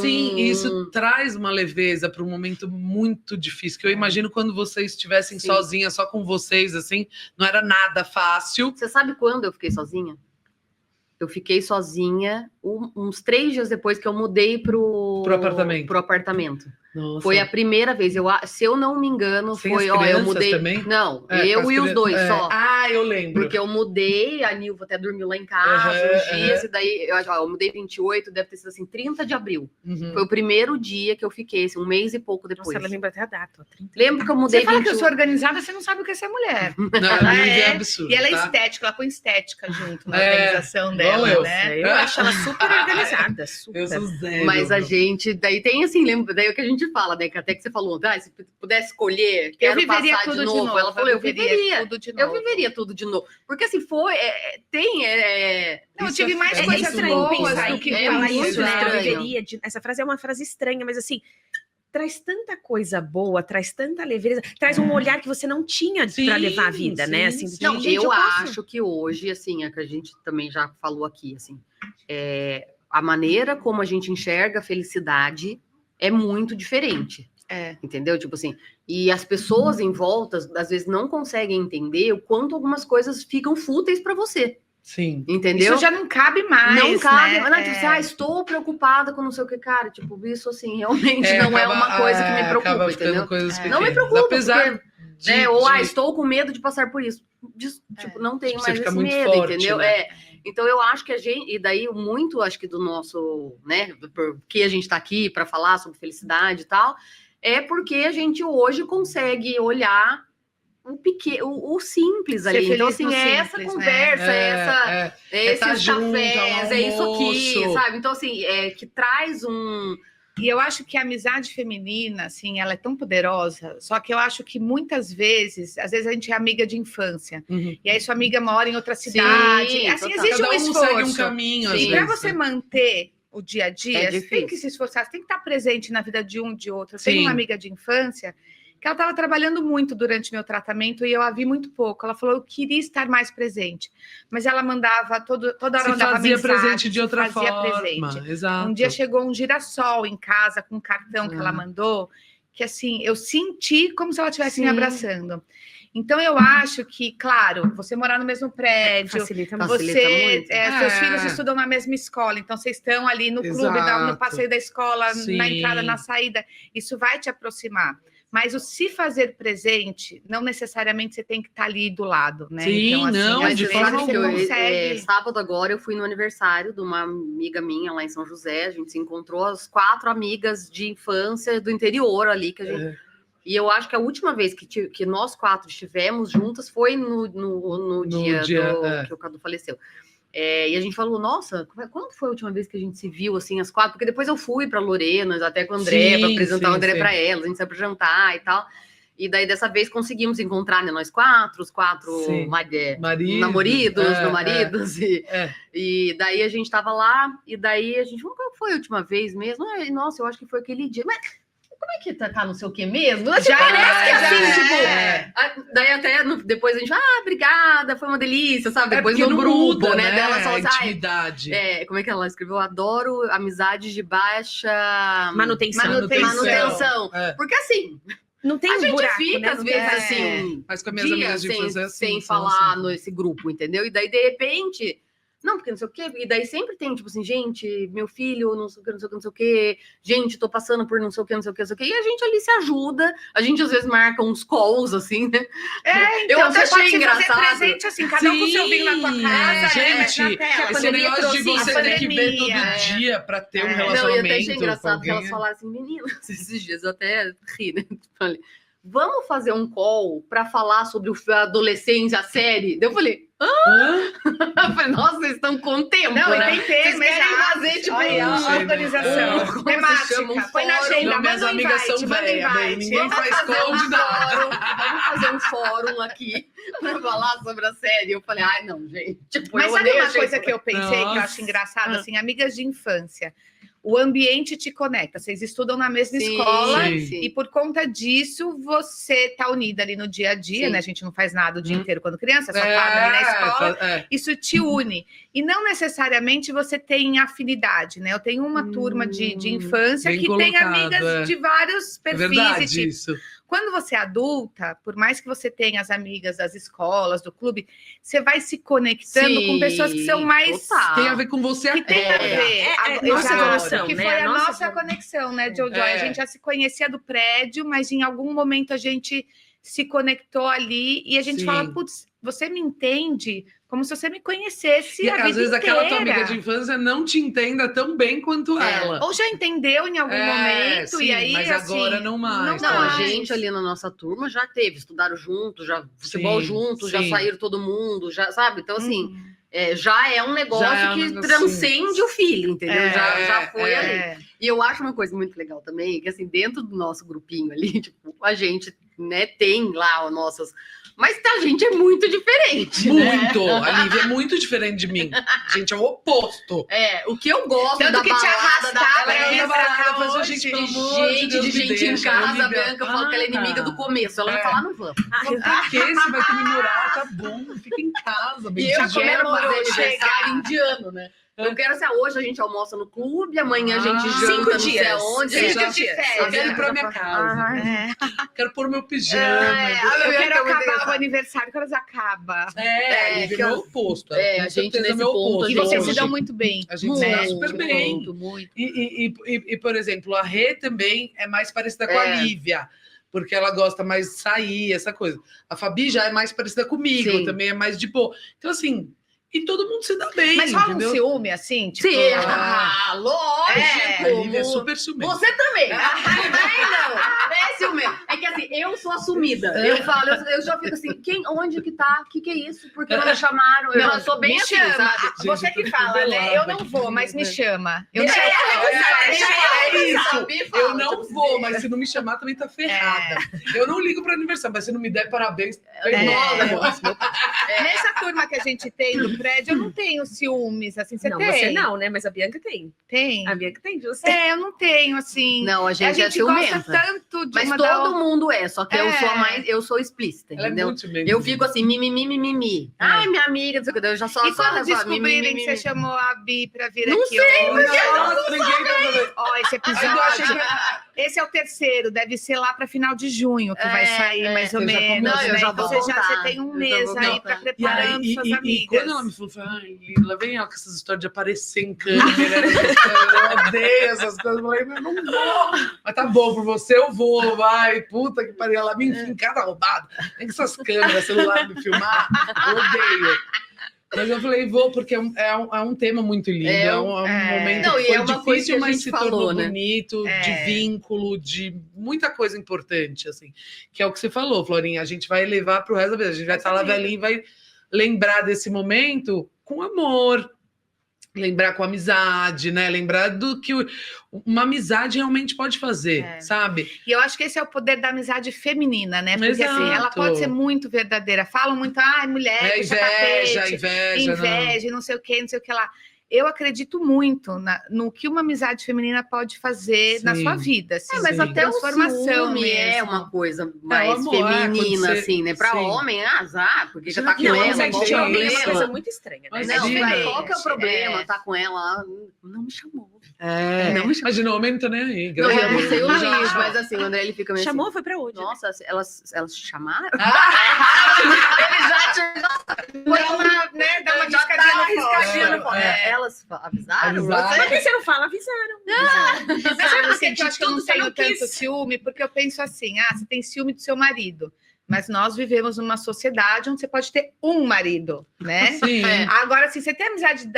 Speaker 3: isso traz uma leveza para um momento muito difícil, que eu imagino quando vocês estivessem sozinhas, só com vocês, assim, não era nada fácil.
Speaker 2: Você sabe quando eu fiquei sozinha? Eu fiquei sozinha uns 3 dias depois que eu mudei pro apartamento.
Speaker 3: Nossa.
Speaker 2: Foi a primeira vez. Se eu não me engano,
Speaker 3: Sem
Speaker 2: foi.
Speaker 3: as crianças
Speaker 2: Eu mudei.
Speaker 3: Também?
Speaker 2: Não, eu e os dois só.
Speaker 3: Ah, eu lembro.
Speaker 2: Porque eu mudei, a Nilva até dormiu lá em casa uns dias, e daí eu mudei 28, deve ter sido assim, 30 de abril. Foi o primeiro dia que eu fiquei, assim, um mês e pouco depois.
Speaker 4: Nossa, ela lembra até a data.
Speaker 2: Lembro que eu mudei.
Speaker 1: Você fala que eu sou organizada, você não sabe o que é ser mulher.
Speaker 3: Não,
Speaker 1: Ela
Speaker 3: é absurdo.
Speaker 1: E ela é
Speaker 3: tá?
Speaker 1: estética, ela põe estética junto na organização dela,
Speaker 3: eu.
Speaker 1: né?
Speaker 4: Eu acho ela super organizada, super.
Speaker 3: Eu sou zero.
Speaker 2: Mas a gente, daí tem assim, lembra, daí é o que a gente fala, né? Que até que você falou, se pudesse escolher, quero passar de novo. Ela falou, eu viveria tudo de novo. Eu viveria tudo de novo. Porque assim,
Speaker 1: Não, eu tive mais
Speaker 4: É
Speaker 1: coisas
Speaker 4: estranho
Speaker 1: boas
Speaker 4: pensar
Speaker 1: do que
Speaker 4: falar
Speaker 2: muito
Speaker 4: isso, né?
Speaker 2: estranho.
Speaker 4: Viveria. Essa frase é uma frase estranha, mas assim, traz tanta coisa boa, traz tanta leveza, traz um olhar que você não tinha para levar a vida, né? Assim,
Speaker 2: não,
Speaker 4: gente,
Speaker 2: eu
Speaker 4: posso...
Speaker 2: acho que hoje, assim, é que a gente também já falou aqui, assim, a maneira como a gente enxerga a felicidade é muito diferente. Entendeu? Tipo assim, e as pessoas em volta, às vezes, não conseguem entender o quanto algumas coisas ficam fúteis para você.
Speaker 3: Sim.
Speaker 2: Entendeu?
Speaker 1: Isso já não cabe mais.
Speaker 2: Não cabe.
Speaker 1: Né?
Speaker 2: Não, tipo, estou preocupada com não sei o que, cara. Tipo, isso assim, realmente não é uma coisa que me preocupa, entendeu? Não me preocupa,
Speaker 3: apesar
Speaker 2: porque, estou com medo de passar por isso. Tipo, não tenho mais esse medo,
Speaker 3: forte,
Speaker 2: entendeu?
Speaker 3: Né?
Speaker 2: Então eu acho que a gente, e daí muito, acho que do nosso, né, porque a gente está aqui para falar sobre felicidade e tal, é porque a gente hoje consegue olhar o simples ali. Então, assim, essa conversa, esses cafés, isso aqui, sabe? Então, assim, que traz um...
Speaker 1: E eu acho que a amizade feminina, assim, ela é tão poderosa, só que eu acho que muitas vezes, às vezes a gente é amiga de infância, e aí sua amiga mora em outra cidade,
Speaker 2: Sim,
Speaker 1: assim,
Speaker 2: total.
Speaker 1: existe um esforço.
Speaker 3: Segue um caminho,
Speaker 1: E para você manter o dia a dia, você tem que se esforçar, você tem que estar presente na vida de um, de outro. Eu tenho uma amiga de infância que ela estava trabalhando muito durante meu tratamento e eu a vi muito pouco. Ela falou, eu queria estar mais presente. Mas ela mandava, toda hora mandava mensagem.
Speaker 3: Se fazia presente de outra forma. Exato.
Speaker 1: Um dia chegou um girassol em casa com um cartão que ela mandou, que assim, eu senti como se ela estivesse me abraçando. Então, eu acho que, claro, você morar no mesmo prédio,
Speaker 4: facilita muito.
Speaker 1: Seus filhos estudam na mesma escola, então vocês estão ali no clube, no passeio da escola, na entrada, na saída, isso vai te aproximar. Mas o se fazer presente, não necessariamente você tem que estar ali do lado, né?
Speaker 3: Sim,
Speaker 1: então, assim,
Speaker 3: não,
Speaker 2: mas
Speaker 3: de
Speaker 2: forma que
Speaker 1: consegue...
Speaker 2: sábado agora eu fui no aniversário de uma amiga minha lá em São José, a gente se encontrou, as 4 amigas de infância do interior ali, que a gente... E eu acho que a última vez que nós 4 estivemos juntas foi no dia que o Cadu faleceu. E a gente falou, nossa, quando foi a última vez que a gente se viu, assim, as 4? Porque depois eu fui para Lorena, até com o André, para apresentar o André para elas, a gente saiu para jantar e tal. E daí, dessa vez, conseguimos encontrar, né, nós 4, os 4 maridos. E daí, a gente tava lá, e daí, a gente falou, qual foi a última vez mesmo? Nossa, eu acho que foi aquele dia. Mas como é que tá não sei o que mesmo?
Speaker 1: Já
Speaker 2: parece que assim, tipo... Daí até depois a gente, obrigada, foi uma delícia, sabe? Depois no grupo,
Speaker 3: muda,
Speaker 2: né? Dela falou assim,
Speaker 3: intimidade.
Speaker 2: Como é que ela escreveu? Adoro amizades de baixa...
Speaker 4: Manutenção.
Speaker 2: Porque assim...
Speaker 4: Não tem
Speaker 2: a gente
Speaker 4: buraco,
Speaker 2: fica,
Speaker 4: né?
Speaker 2: às vezes, assim...
Speaker 3: Mas com as minhas amigas de infância
Speaker 2: sem falar nesse grupo, entendeu? E daí, de repente... Não, porque não sei o quê. E daí sempre tem, tipo assim, gente, meu filho, não sei o que, não sei o que, não sei o que. Gente, tô passando por não sei o que, não sei o que, não sei o que. E a gente ali se ajuda. A gente, às vezes, marca uns calls, assim, né?
Speaker 1: Então,
Speaker 2: eu até achei engraçado.
Speaker 1: Presente, assim, cada um com seu vinho na tua casa.
Speaker 3: Gente, esse negócio de você ter que ver todo dia pra ter um relacionamento.
Speaker 2: Não, e até achei engraçado que elas falaram assim, meninas, esses dias eu até ri, né? Falei, vamos fazer um call pra falar sobre a adolescência, a série? Daí eu falei, eu falei, nossa, vocês estão com tempo,
Speaker 1: não,
Speaker 2: né?
Speaker 1: Tem tempo,
Speaker 2: vocês querem fazer, tipo,
Speaker 1: uma organização temática. Põe na agenda,
Speaker 3: minhas amigas são velhas, ninguém faz call de nada.
Speaker 2: Vamos fazer um fórum aqui pra falar sobre a série. Eu falei, não, gente. Tipo,
Speaker 1: mas sabe uma coisa que eu pensei, que eu acho engraçada, assim, amigas de infância. O ambiente te conecta, vocês estudam na mesma escola e por conta disso você tá unida ali no dia a dia, né? A gente não faz nada o dia inteiro quando criança, só tá ali na escola, isso te une. E não necessariamente você tem afinidade, né? Eu tenho uma turma de infância que tem amigas de vários perfis.
Speaker 3: Verdade,
Speaker 1: e tipo,
Speaker 3: isso.
Speaker 1: Quando você é adulta, por mais que você tenha as amigas das escolas, do clube, você vai se conectando com pessoas que são mais...
Speaker 3: Tem a ver com você
Speaker 1: que tem a ver.
Speaker 4: Nossa evolução,
Speaker 1: que
Speaker 4: né?
Speaker 1: foi a nossa conexão, né, Jojo? A gente já se conhecia do prédio, mas em algum momento a gente se conectou ali e a gente fala, putz, você me entende como se você me conhecesse
Speaker 3: e
Speaker 1: a
Speaker 3: às
Speaker 1: vida
Speaker 3: vezes
Speaker 1: inteira.
Speaker 3: aquela tua amiga de infância não te entenda tão bem quanto ela.
Speaker 1: Ou já entendeu em algum momento,
Speaker 3: sim,
Speaker 1: e aí,
Speaker 3: mas
Speaker 1: assim,
Speaker 3: agora não mais.
Speaker 2: Não, a gente ali na nossa turma já teve, estudaram juntos, já futebol juntos, já saíram todo mundo, já, sabe? Então, assim, já é um negócio que transcende o filho, entendeu? Já foi ali. E eu acho uma coisa muito legal também, que assim, dentro do nosso grupinho ali, tipo, a gente, né, tem lá as nossas... Mas a gente é muito diferente,
Speaker 3: Muito!
Speaker 2: Né?
Speaker 3: A Lívia é muito diferente de mim. A gente é o oposto.
Speaker 2: O que eu gosto
Speaker 1: tanto
Speaker 2: da
Speaker 1: que
Speaker 2: balada,
Speaker 1: te arrastava
Speaker 3: da balada, mas a gente, pelo amor de Deus,
Speaker 2: de gente em
Speaker 3: deixa,
Speaker 2: casa, a Bianca falou que ela é inimiga do começo. Ela vai falar, não vamos.
Speaker 3: Por que você vai comemorar? Tá bom, fica em casa.
Speaker 2: E eu quero fazer aniversário indiano, né? Eu quero ser hoje, a gente almoça no clube, amanhã a gente janta
Speaker 4: 5
Speaker 2: não sei
Speaker 4: dias.
Speaker 2: aonde.
Speaker 1: 5 dias.
Speaker 3: Eu quero ir pra minha casa. Quero pôr meu pijama.
Speaker 1: Eu quero acabar o aniversário, que horas acaba?
Speaker 3: É meu oposto.
Speaker 2: A gente nesse ponto.
Speaker 1: E vocês se dão muito bem.
Speaker 3: A gente se dá super bem.
Speaker 2: Muito.
Speaker 3: E, por exemplo, a Rê também é mais parecida com a Lívia. Porque ela gosta mais de sair, essa coisa. A Fabi já é mais parecida comigo, também é mais de boa. Então, assim... E todo mundo se dá bem.
Speaker 1: Mas rola um ciúme, assim? Tipo,
Speaker 2: sim, lógico.
Speaker 3: A Lívia é super ciumenta.
Speaker 2: Você também. Não é ciumento. É que assim, eu sou assumida. Eu falo, eu já fico assim, onde que tá? O que é isso? Por que não me chamaram? Eu já sou bem
Speaker 1: me
Speaker 2: assim,
Speaker 1: chama.
Speaker 2: sabe?
Speaker 1: Você que fala, né? Eu não vou, mas me chama. Eu não
Speaker 3: isso. Eu não vou, mas se não me chamar também tá ferrada. Eu não ligo para aniversário, mas se não me der parabéns,
Speaker 1: nessa turma que a gente tem do prédio, eu não tenho ciúmes, assim, você tem?
Speaker 4: Você não, né? Mas a Bianca tem.
Speaker 1: Tem?
Speaker 4: A Bianca tem de você.
Speaker 1: Eu não tenho, assim.
Speaker 2: Não, a gente é ciumenta.
Speaker 1: gosta tanto de
Speaker 2: mas todo mundo só que eu sou explícita,
Speaker 3: ela
Speaker 2: entendeu?
Speaker 3: Eu
Speaker 2: fico assim, mimimi. Ai, minha amiga, não sei o que, eu já só...
Speaker 1: E quando descobrirem que você chamou a Bi pra vir
Speaker 2: não
Speaker 1: aqui?
Speaker 2: Sei,
Speaker 1: Ó, esse episódio... Esse é o terceiro, deve ser lá para final de junho que vai sair, mais ou menos.
Speaker 2: Não, eu já vou
Speaker 1: você tem um mês aí para preparando suas amigas.
Speaker 3: E quando ela me falou, ai, Lila, vem ela com essas histórias de aparecer em câmera, eu odeio essas coisas. Eu falei, mas não vou. Mas tá bom, por você eu vou, vai, puta que pariu. Ela me enfia em cada roubada. Tem essas câmeras, celular me filmar, eu odeio. Mas eu falei, vou, porque é um tema muito lindo, é um momento que foi difícil, mas se tornou bonito, de vínculo, de muita coisa importante, assim, que é o que você falou, Florinha, a gente vai levar para o resto da vida, a gente vai estar lá velhinho e vai lembrar desse momento com amor, lembrar com amizade, né? Lembrar do que uma amizade realmente pode fazer, sabe?
Speaker 1: E eu acho que esse é o poder da amizade feminina, né? Porque assim, ela pode ser muito verdadeira. Falam muito, ai, mulher, inveja, não sei o que lá. Eu acredito muito no que uma amizade feminina pode fazer na sua vida. Assim,
Speaker 2: mas até
Speaker 1: transformação
Speaker 2: o ciúme é uma coisa mais feminina, assim, né? Para homem, azar, porque já tá com ela,
Speaker 4: qual
Speaker 2: qual o problema?
Speaker 4: É uma coisa muito estranha, né?
Speaker 2: Não, qual que é o problema? Tá com ela, não me chamou.
Speaker 3: Não me chamou. Imagina, o homem não tá nem aí.
Speaker 2: Não, eu não sei o Luiz, mas assim, o André, ele fica meio
Speaker 4: chamou,
Speaker 2: assim,
Speaker 4: foi pra onde?
Speaker 2: Nossa, elas te chamaram?
Speaker 1: Ele já dá uma riscadinha no fora.
Speaker 2: Elas avisaram?
Speaker 4: Mas por que você não fala? Avisaram.
Speaker 1: Mas sabe por que eu acho que eu não tenho tanto ciúme? Porque eu penso assim, você tem ciúme do seu marido. Mas nós vivemos numa sociedade onde você pode ter um marido, né?
Speaker 3: Sim.
Speaker 1: Agora, assim, você tem amizade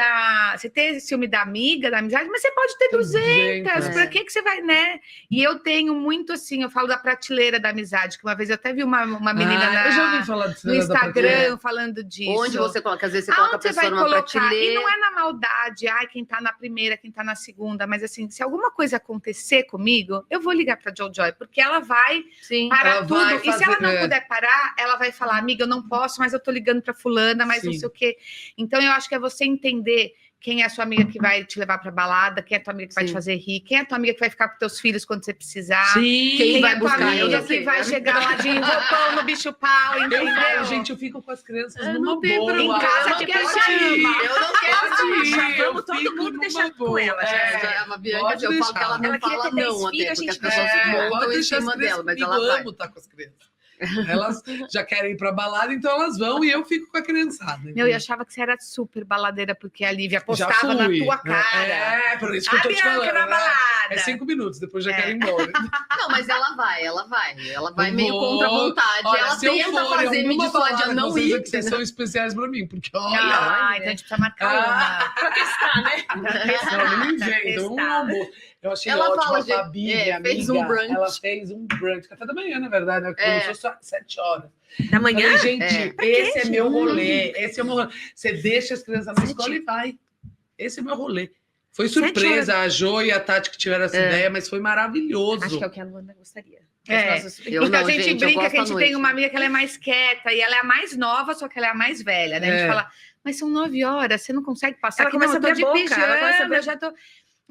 Speaker 1: você tem ciúme da amiga, da amizade, mas você pode ter 200. Por que você vai, né? E eu tenho muito, assim, eu falo da prateleira da amizade, que uma vez eu até vi uma menina
Speaker 3: eu já ouvi falar
Speaker 1: no Instagram falando disso.
Speaker 2: Onde você coloca? Às vezes você coloca a pessoa numa prateleira.
Speaker 1: E não é na maldade, quem tá na primeira, quem tá na segunda, mas assim, se alguma coisa acontecer comigo, eu vou ligar pra Jojoy, porque ela vai parar tudo. E se ela não puder parar, ela vai falar, amiga, eu não posso, mas eu tô ligando para fulana, mas não sei o quê. Então, eu acho que é você entender quem é a sua amiga que vai te levar pra balada, quem é a tua amiga que vai te fazer rir, quem é a tua amiga que vai ficar com teus filhos quando você precisar.
Speaker 3: Sim.
Speaker 1: Quem
Speaker 2: vai
Speaker 1: é a tua
Speaker 2: buscar
Speaker 1: amiga
Speaker 2: ele,
Speaker 1: que vai chegar lá de roupão no bicho pau, entendeu?
Speaker 3: Gente, eu fico com as crianças
Speaker 2: Eu
Speaker 3: numa
Speaker 2: não tenho
Speaker 3: boa.
Speaker 2: problema.
Speaker 1: Em casa,
Speaker 2: Eu não
Speaker 1: tipo,
Speaker 2: quero
Speaker 1: pode
Speaker 2: te
Speaker 1: ir.
Speaker 2: amar. Eu não quero te
Speaker 4: Já
Speaker 2: amar.
Speaker 4: vamos todo mundo deixar com ela.
Speaker 2: A Bianca,
Speaker 3: Pode
Speaker 2: eu falo que ela
Speaker 3: deixar.
Speaker 2: não
Speaker 4: Ela queria
Speaker 2: fala
Speaker 4: ter 10
Speaker 2: não,
Speaker 4: filhos,
Speaker 2: até,
Speaker 4: a
Speaker 2: porque as
Speaker 4: gente
Speaker 2: pessoas
Speaker 4: deixa.
Speaker 2: montam em
Speaker 3: deixar as
Speaker 2: cima
Speaker 3: crianças
Speaker 2: dela, mas
Speaker 3: comigo,
Speaker 2: ela vai.
Speaker 3: amo estar com as crianças. Elas já querem ir pra balada, então elas vão e eu fico com a criançada.
Speaker 1: Meu, eu achava que você era super baladeira, porque a Lívia
Speaker 3: Já
Speaker 1: postava na
Speaker 3: fui,
Speaker 1: tua
Speaker 3: né?
Speaker 1: cara.
Speaker 3: Por isso que eu
Speaker 1: A
Speaker 3: tô te
Speaker 1: Bianca
Speaker 3: falando.
Speaker 1: na
Speaker 3: né?
Speaker 1: balada.
Speaker 3: É 5 minutos, depois já quero ir embora.
Speaker 2: Não, mas ela vai. Ela vai
Speaker 3: Eu
Speaker 2: meio
Speaker 3: vou.
Speaker 2: contra a vontade.
Speaker 3: Olha,
Speaker 2: Ela
Speaker 3: se eu
Speaker 2: tenta
Speaker 3: for em
Speaker 2: fazer me
Speaker 3: alguma
Speaker 2: dissuadir a
Speaker 3: balada
Speaker 2: não
Speaker 3: com vocês
Speaker 2: ir.
Speaker 3: aqui, vocês são especiais pra mim, porque olha...
Speaker 1: Ah, então a gente precisa marcar uma.
Speaker 4: Pra testar, né?
Speaker 3: Não me inventa, um
Speaker 1: testar.
Speaker 3: almoço. Eu achei
Speaker 2: Ela
Speaker 3: ótimo
Speaker 2: fala,
Speaker 3: a
Speaker 2: gente,
Speaker 3: Fabi, minha
Speaker 2: fez
Speaker 3: amiga,
Speaker 2: um brunch.
Speaker 3: ela fez um brunch, café da manhã, na verdade, né?
Speaker 2: É.
Speaker 3: Começou às 7 horas.
Speaker 4: Da manhã?
Speaker 3: Falei, gente,
Speaker 2: É.
Speaker 3: esse é meu rolê, esse é o meu rolê. Você deixa as crianças na escola e vai. Esse é meu rolê. Foi
Speaker 4: 7
Speaker 3: surpresa, a Jo e a Tati que tiveram essa ideia, mas foi maravilhoso.
Speaker 4: Acho que é o que a Luana gostaria.
Speaker 1: É.
Speaker 2: Eu
Speaker 1: Porque
Speaker 2: não,
Speaker 1: a gente
Speaker 2: gente, eu
Speaker 1: brinca
Speaker 2: gosto
Speaker 1: que a
Speaker 2: à
Speaker 1: gente
Speaker 2: noite.
Speaker 1: tem uma amiga que ela é mais quieta e ela é a mais nova, só que ela é a mais velha, né? A gente
Speaker 3: É.
Speaker 1: fala, mas são 9 horas, você não consegue passar
Speaker 4: Ela
Speaker 1: aqui,
Speaker 4: começa
Speaker 1: não, eu
Speaker 4: a
Speaker 1: tô
Speaker 4: abrir
Speaker 1: de
Speaker 4: a boca, ela começa a
Speaker 1: pijama,
Speaker 4: abrir-
Speaker 1: eu já tô...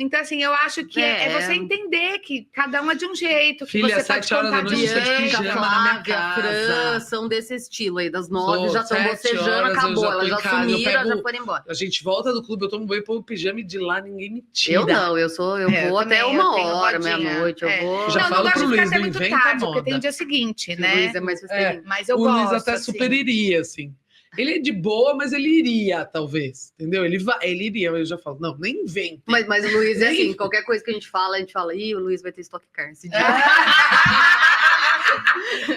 Speaker 1: Então, assim, eu acho que é você entender que cada um é de um jeito, que
Speaker 3: Filha,
Speaker 1: você pode
Speaker 3: 7 horas da
Speaker 1: contar de um
Speaker 3: noite, eu tô de
Speaker 1: jeito.
Speaker 3: pijama na minha
Speaker 2: Flávia,
Speaker 3: casa.
Speaker 2: Fran, são desse estilo aí, das 9,
Speaker 3: Sou,
Speaker 2: já estão
Speaker 3: 7
Speaker 2: bocejando,
Speaker 3: horas, eu
Speaker 2: acabou.
Speaker 3: já tô
Speaker 2: Elas
Speaker 3: em
Speaker 2: já
Speaker 3: casa, eu
Speaker 2: sumiram,
Speaker 3: pego-
Speaker 2: já foram embora.
Speaker 3: A gente volta do clube, eu tomo banho, põe o pijama e de lá ninguém me tira.
Speaker 2: Eu não, eu
Speaker 1: É,
Speaker 2: vou
Speaker 1: eu
Speaker 2: até
Speaker 1: também, eu
Speaker 2: 1
Speaker 1: tenho
Speaker 2: hora,
Speaker 1: rodinha.
Speaker 2: meia-noite, eu
Speaker 1: É.
Speaker 2: vou...
Speaker 3: Já
Speaker 1: Não,
Speaker 3: falo
Speaker 1: não gosto
Speaker 3: pro
Speaker 1: de ficar
Speaker 3: Luiz,
Speaker 1: até
Speaker 3: não
Speaker 1: muito
Speaker 3: inventa
Speaker 1: tarde, porque
Speaker 3: moda.
Speaker 1: tem o dia seguinte,
Speaker 2: O
Speaker 1: né?
Speaker 2: Luiz é mais festeiro.
Speaker 1: Mas eu
Speaker 3: O
Speaker 1: gosto,
Speaker 3: Luiz até
Speaker 1: assim.
Speaker 3: super iria, assim. Ele é de boa, mas ele iria, talvez. Entendeu? Ele iria, eu já falo, não, nem vem.
Speaker 2: Mas o Luiz é assim, qualquer coisa que a gente fala, ih, o Luiz vai ter Stock Car esse dia.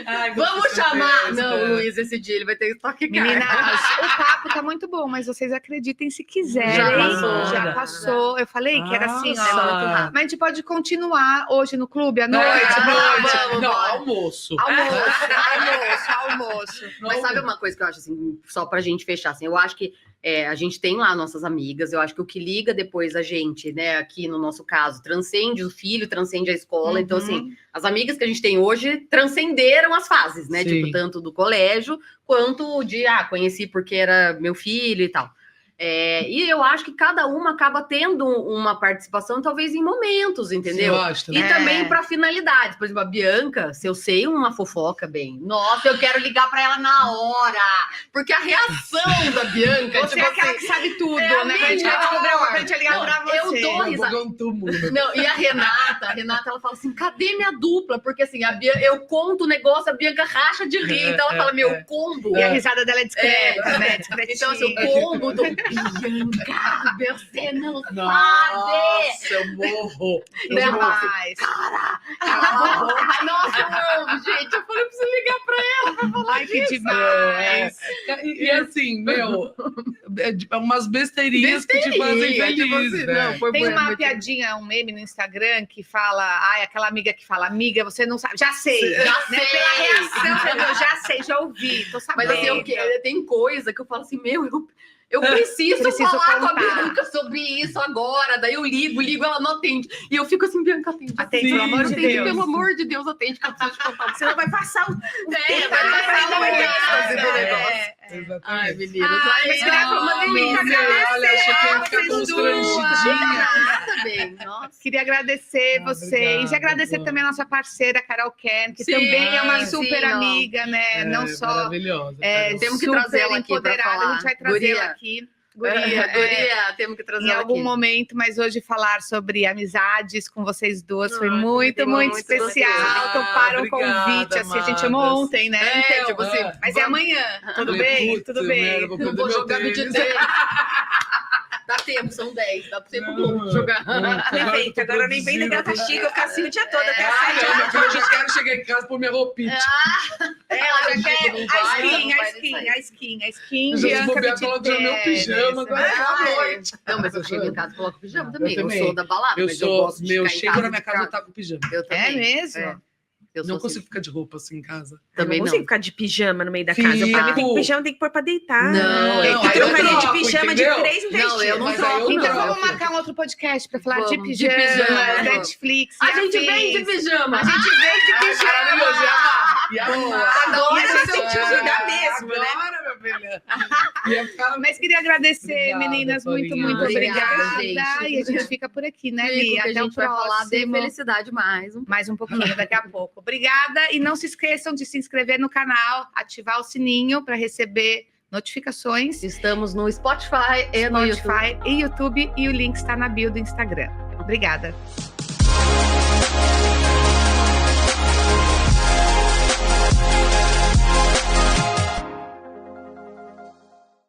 Speaker 3: Ai,
Speaker 2: Vamos
Speaker 3: que
Speaker 2: chamar!
Speaker 3: surpresa.
Speaker 2: Não, o Luiz, esse dia ele vai ter Stock Car.
Speaker 1: Meninas, o papo tá muito bom, mas vocês acreditem se quiserem.
Speaker 2: Já passou.
Speaker 1: Já passou. Eu falei que era assim, ó.
Speaker 3: Nossa.
Speaker 1: Mas a gente pode continuar hoje no clube à noite.
Speaker 2: vamos.
Speaker 3: Não, almoço.
Speaker 1: Almoço.
Speaker 2: Mas sabe uma coisa que eu acho assim, só pra gente fechar, assim, eu acho que a gente tem lá nossas amigas, eu acho que o que liga depois a gente, né, aqui no nosso caso, transcende o filho, transcende a escola, então assim, as amigas que a gente tem hoje transcenderam as fases, né,
Speaker 3: Sim.
Speaker 2: tipo, tanto do colégio, quanto de, conheci porque era meu filho e tal. E eu acho que cada uma acaba tendo uma participação, talvez em momentos, entendeu?
Speaker 3: Eu acho
Speaker 2: E
Speaker 3: também.
Speaker 2: também para finalidades. Por exemplo, a Bianca, se eu sei uma fofoca bem, nossa, eu quero ligar para ela na hora. Porque a reação da Bianca,
Speaker 1: Você é aquela que sabe tudo,
Speaker 2: é a
Speaker 1: né? Quando a gente vai
Speaker 2: melhor.
Speaker 1: descobrir alguma coisa, a gente vai ligar pra você.
Speaker 2: Eu dou
Speaker 3: Eu
Speaker 2: risada.
Speaker 3: vou um túmulo.
Speaker 2: Não, e a Renata, ela fala assim, cadê minha dupla? Porque assim, eu conto o negócio, a Bianca racha de rir. Então ela fala, meu combo.
Speaker 1: E a risada dela é discreta, né?
Speaker 2: Então assim, o combo do Bianca, você não sabe.
Speaker 3: Nossa, eu morro. Eu morro.
Speaker 1: Demais.
Speaker 2: Cara, nossa, eu amo, gente. Eu falei, eu preciso ligar pra ela pra falar
Speaker 1: Ai, que
Speaker 2: disso.
Speaker 1: demais.
Speaker 3: E assim, meu, umas besteirinhas que te fazem
Speaker 2: Besteirinha, tipo
Speaker 3: feliz,
Speaker 2: assim,
Speaker 3: né?
Speaker 2: não, foi
Speaker 1: Tem uma
Speaker 2: muito-
Speaker 1: piadinha, um meme no Instagram que fala, aquela amiga que fala, amiga, você não sabe. Já sei.
Speaker 2: Já
Speaker 1: Né?
Speaker 2: sei.
Speaker 1: Pela reação, eu já sei, já ouvi, tô sabendo.
Speaker 2: Mas assim, tem coisa que eu falo assim, eu preciso falar com a
Speaker 1: contar.
Speaker 2: Bianca sobre isso agora. Daí eu ligo, ela não atende. E eu fico assim, Bianca, atende.
Speaker 1: Atende, pelo amor de
Speaker 2: Atende,
Speaker 1: Deus.
Speaker 2: pelo amor de Deus, atende, que eu preciso te contar.
Speaker 4: Você não vai passar o
Speaker 2: Vai
Speaker 1: Não vai ter
Speaker 2: êxtase do
Speaker 1: graça.
Speaker 2: negócio.
Speaker 3: Exatamente.
Speaker 2: Ai, meninas.
Speaker 1: Ai,
Speaker 2: Mas
Speaker 1: não,
Speaker 2: foi uma delícia.
Speaker 1: amiga,
Speaker 3: olha, achei que ia ficar
Speaker 1: vocês
Speaker 3: constrangidinha.
Speaker 2: Nada bem. Nossa.
Speaker 1: Queria agradecer vocês
Speaker 3: obrigado,
Speaker 1: e agradecer
Speaker 3: Bom.
Speaker 1: também a nossa parceira, Carol Ken, que
Speaker 2: Sim,
Speaker 1: também é uma
Speaker 2: sim,
Speaker 1: super
Speaker 2: ó.
Speaker 1: amiga, né? Não só
Speaker 3: Maravilhosa.
Speaker 2: Temos que
Speaker 1: super
Speaker 2: trazer ela aqui pra
Speaker 1: empoderada,
Speaker 2: falar.
Speaker 1: a gente vai trazê-la
Speaker 2: Guria.
Speaker 1: aqui. Guria,
Speaker 2: Guria, temos que trazer
Speaker 1: em
Speaker 2: ela
Speaker 1: algum
Speaker 2: aqui.
Speaker 1: momento, mas hoje falar sobre amizades com vocês duas foi
Speaker 2: Ai,
Speaker 1: muito,
Speaker 2: foi
Speaker 1: muito
Speaker 2: muito
Speaker 1: especial.
Speaker 3: gostoso.
Speaker 1: Toparam o
Speaker 3: Obrigada,
Speaker 1: convite, assim, a gente amou
Speaker 3: amadas.
Speaker 1: ontem, né?
Speaker 2: Tipo assim,
Speaker 1: Mas é amanhã, tudo
Speaker 3: Falei,
Speaker 1: bem?
Speaker 3: putz,
Speaker 1: Tudo bem.
Speaker 3: merda, vou
Speaker 2: não
Speaker 3: perder
Speaker 2: vou
Speaker 3: meu
Speaker 2: jogar
Speaker 3: tênis.
Speaker 2: vídeo dele. Dá tempo, são 10. Dá pra você ir pro Globo jogar.
Speaker 4: Perfeito, agora nem vem negar castigo, eu ficar assim o dia todo, até
Speaker 2: É.
Speaker 4: às 7
Speaker 3: Ai, meu filho, eu já quero chegar em casa por minha roupinha.
Speaker 1: Ela já quer
Speaker 2: não vai,
Speaker 1: a skin,
Speaker 2: não vai
Speaker 1: a skin.
Speaker 3: Eu já se
Speaker 1: Bianca
Speaker 3: bobear, coloco já meu pijama, agora acabou a noite.
Speaker 2: Não, mas eu chego em casa e coloco pijama também. Eu,
Speaker 3: também.
Speaker 2: sou da balada,
Speaker 3: Eu
Speaker 2: mas
Speaker 3: sou,
Speaker 2: eu gosto de
Speaker 3: meu,
Speaker 2: ficar em
Speaker 3: chego
Speaker 2: casa
Speaker 3: na minha
Speaker 2: de
Speaker 3: casa, eu
Speaker 2: casa.
Speaker 3: taco pijama.
Speaker 2: Eu
Speaker 1: É
Speaker 2: também.
Speaker 1: mesmo?
Speaker 2: É. Eu
Speaker 3: Não
Speaker 2: sou
Speaker 3: consigo
Speaker 2: assim.
Speaker 3: ficar de roupa assim em casa.
Speaker 4: Eu
Speaker 2: Também
Speaker 4: não
Speaker 2: não.
Speaker 4: consigo ficar de pijama no meio da casa. Pra mim, tem
Speaker 3: Fico.
Speaker 4: pijama tem que pôr pra deitar.
Speaker 2: Não,
Speaker 4: eu
Speaker 3: aí eu
Speaker 4: trocaria de
Speaker 3: troco,
Speaker 4: pijama
Speaker 3: entendeu?
Speaker 4: de 3 em 3
Speaker 2: Não, eu
Speaker 4: dias.
Speaker 2: não
Speaker 3: Mas
Speaker 2: troco,
Speaker 3: aí eu
Speaker 1: Então
Speaker 3: não.
Speaker 1: vamos marcar um outro podcast para falar de
Speaker 2: Vamos,
Speaker 1: pijama,
Speaker 2: de pijama.
Speaker 1: Netflix.
Speaker 2: A
Speaker 1: e
Speaker 2: gente
Speaker 1: afins.
Speaker 2: vem de pijama.
Speaker 1: A gente vem de
Speaker 3: Maravilhoso,
Speaker 1: pijama.
Speaker 3: e amar.
Speaker 1: Boa.
Speaker 4: Agora
Speaker 1: Adoro
Speaker 4: você
Speaker 1: essa
Speaker 4: tem que
Speaker 1: pijama.
Speaker 4: cuidar mesmo, né?
Speaker 3: Agora, meu vermelha.
Speaker 1: Mas queria agradecer,
Speaker 3: Obrigada,
Speaker 1: meninas,
Speaker 3: Paulinha.
Speaker 1: muito obrigada.
Speaker 2: Obrigada,
Speaker 1: E a gente fica por aqui, né, Li?
Speaker 2: Até
Speaker 1: Até
Speaker 2: a
Speaker 1: o
Speaker 2: gente vai falar de
Speaker 1: próximo.
Speaker 2: felicidade mais
Speaker 1: um pouquinho daqui a pouco. Obrigada. E não se esqueçam de se inscrever no canal, ativar o sininho para receber notificações.
Speaker 2: Estamos no Spotify e no YouTube.
Speaker 1: E YouTube, e o link está na bio do Instagram. Obrigada.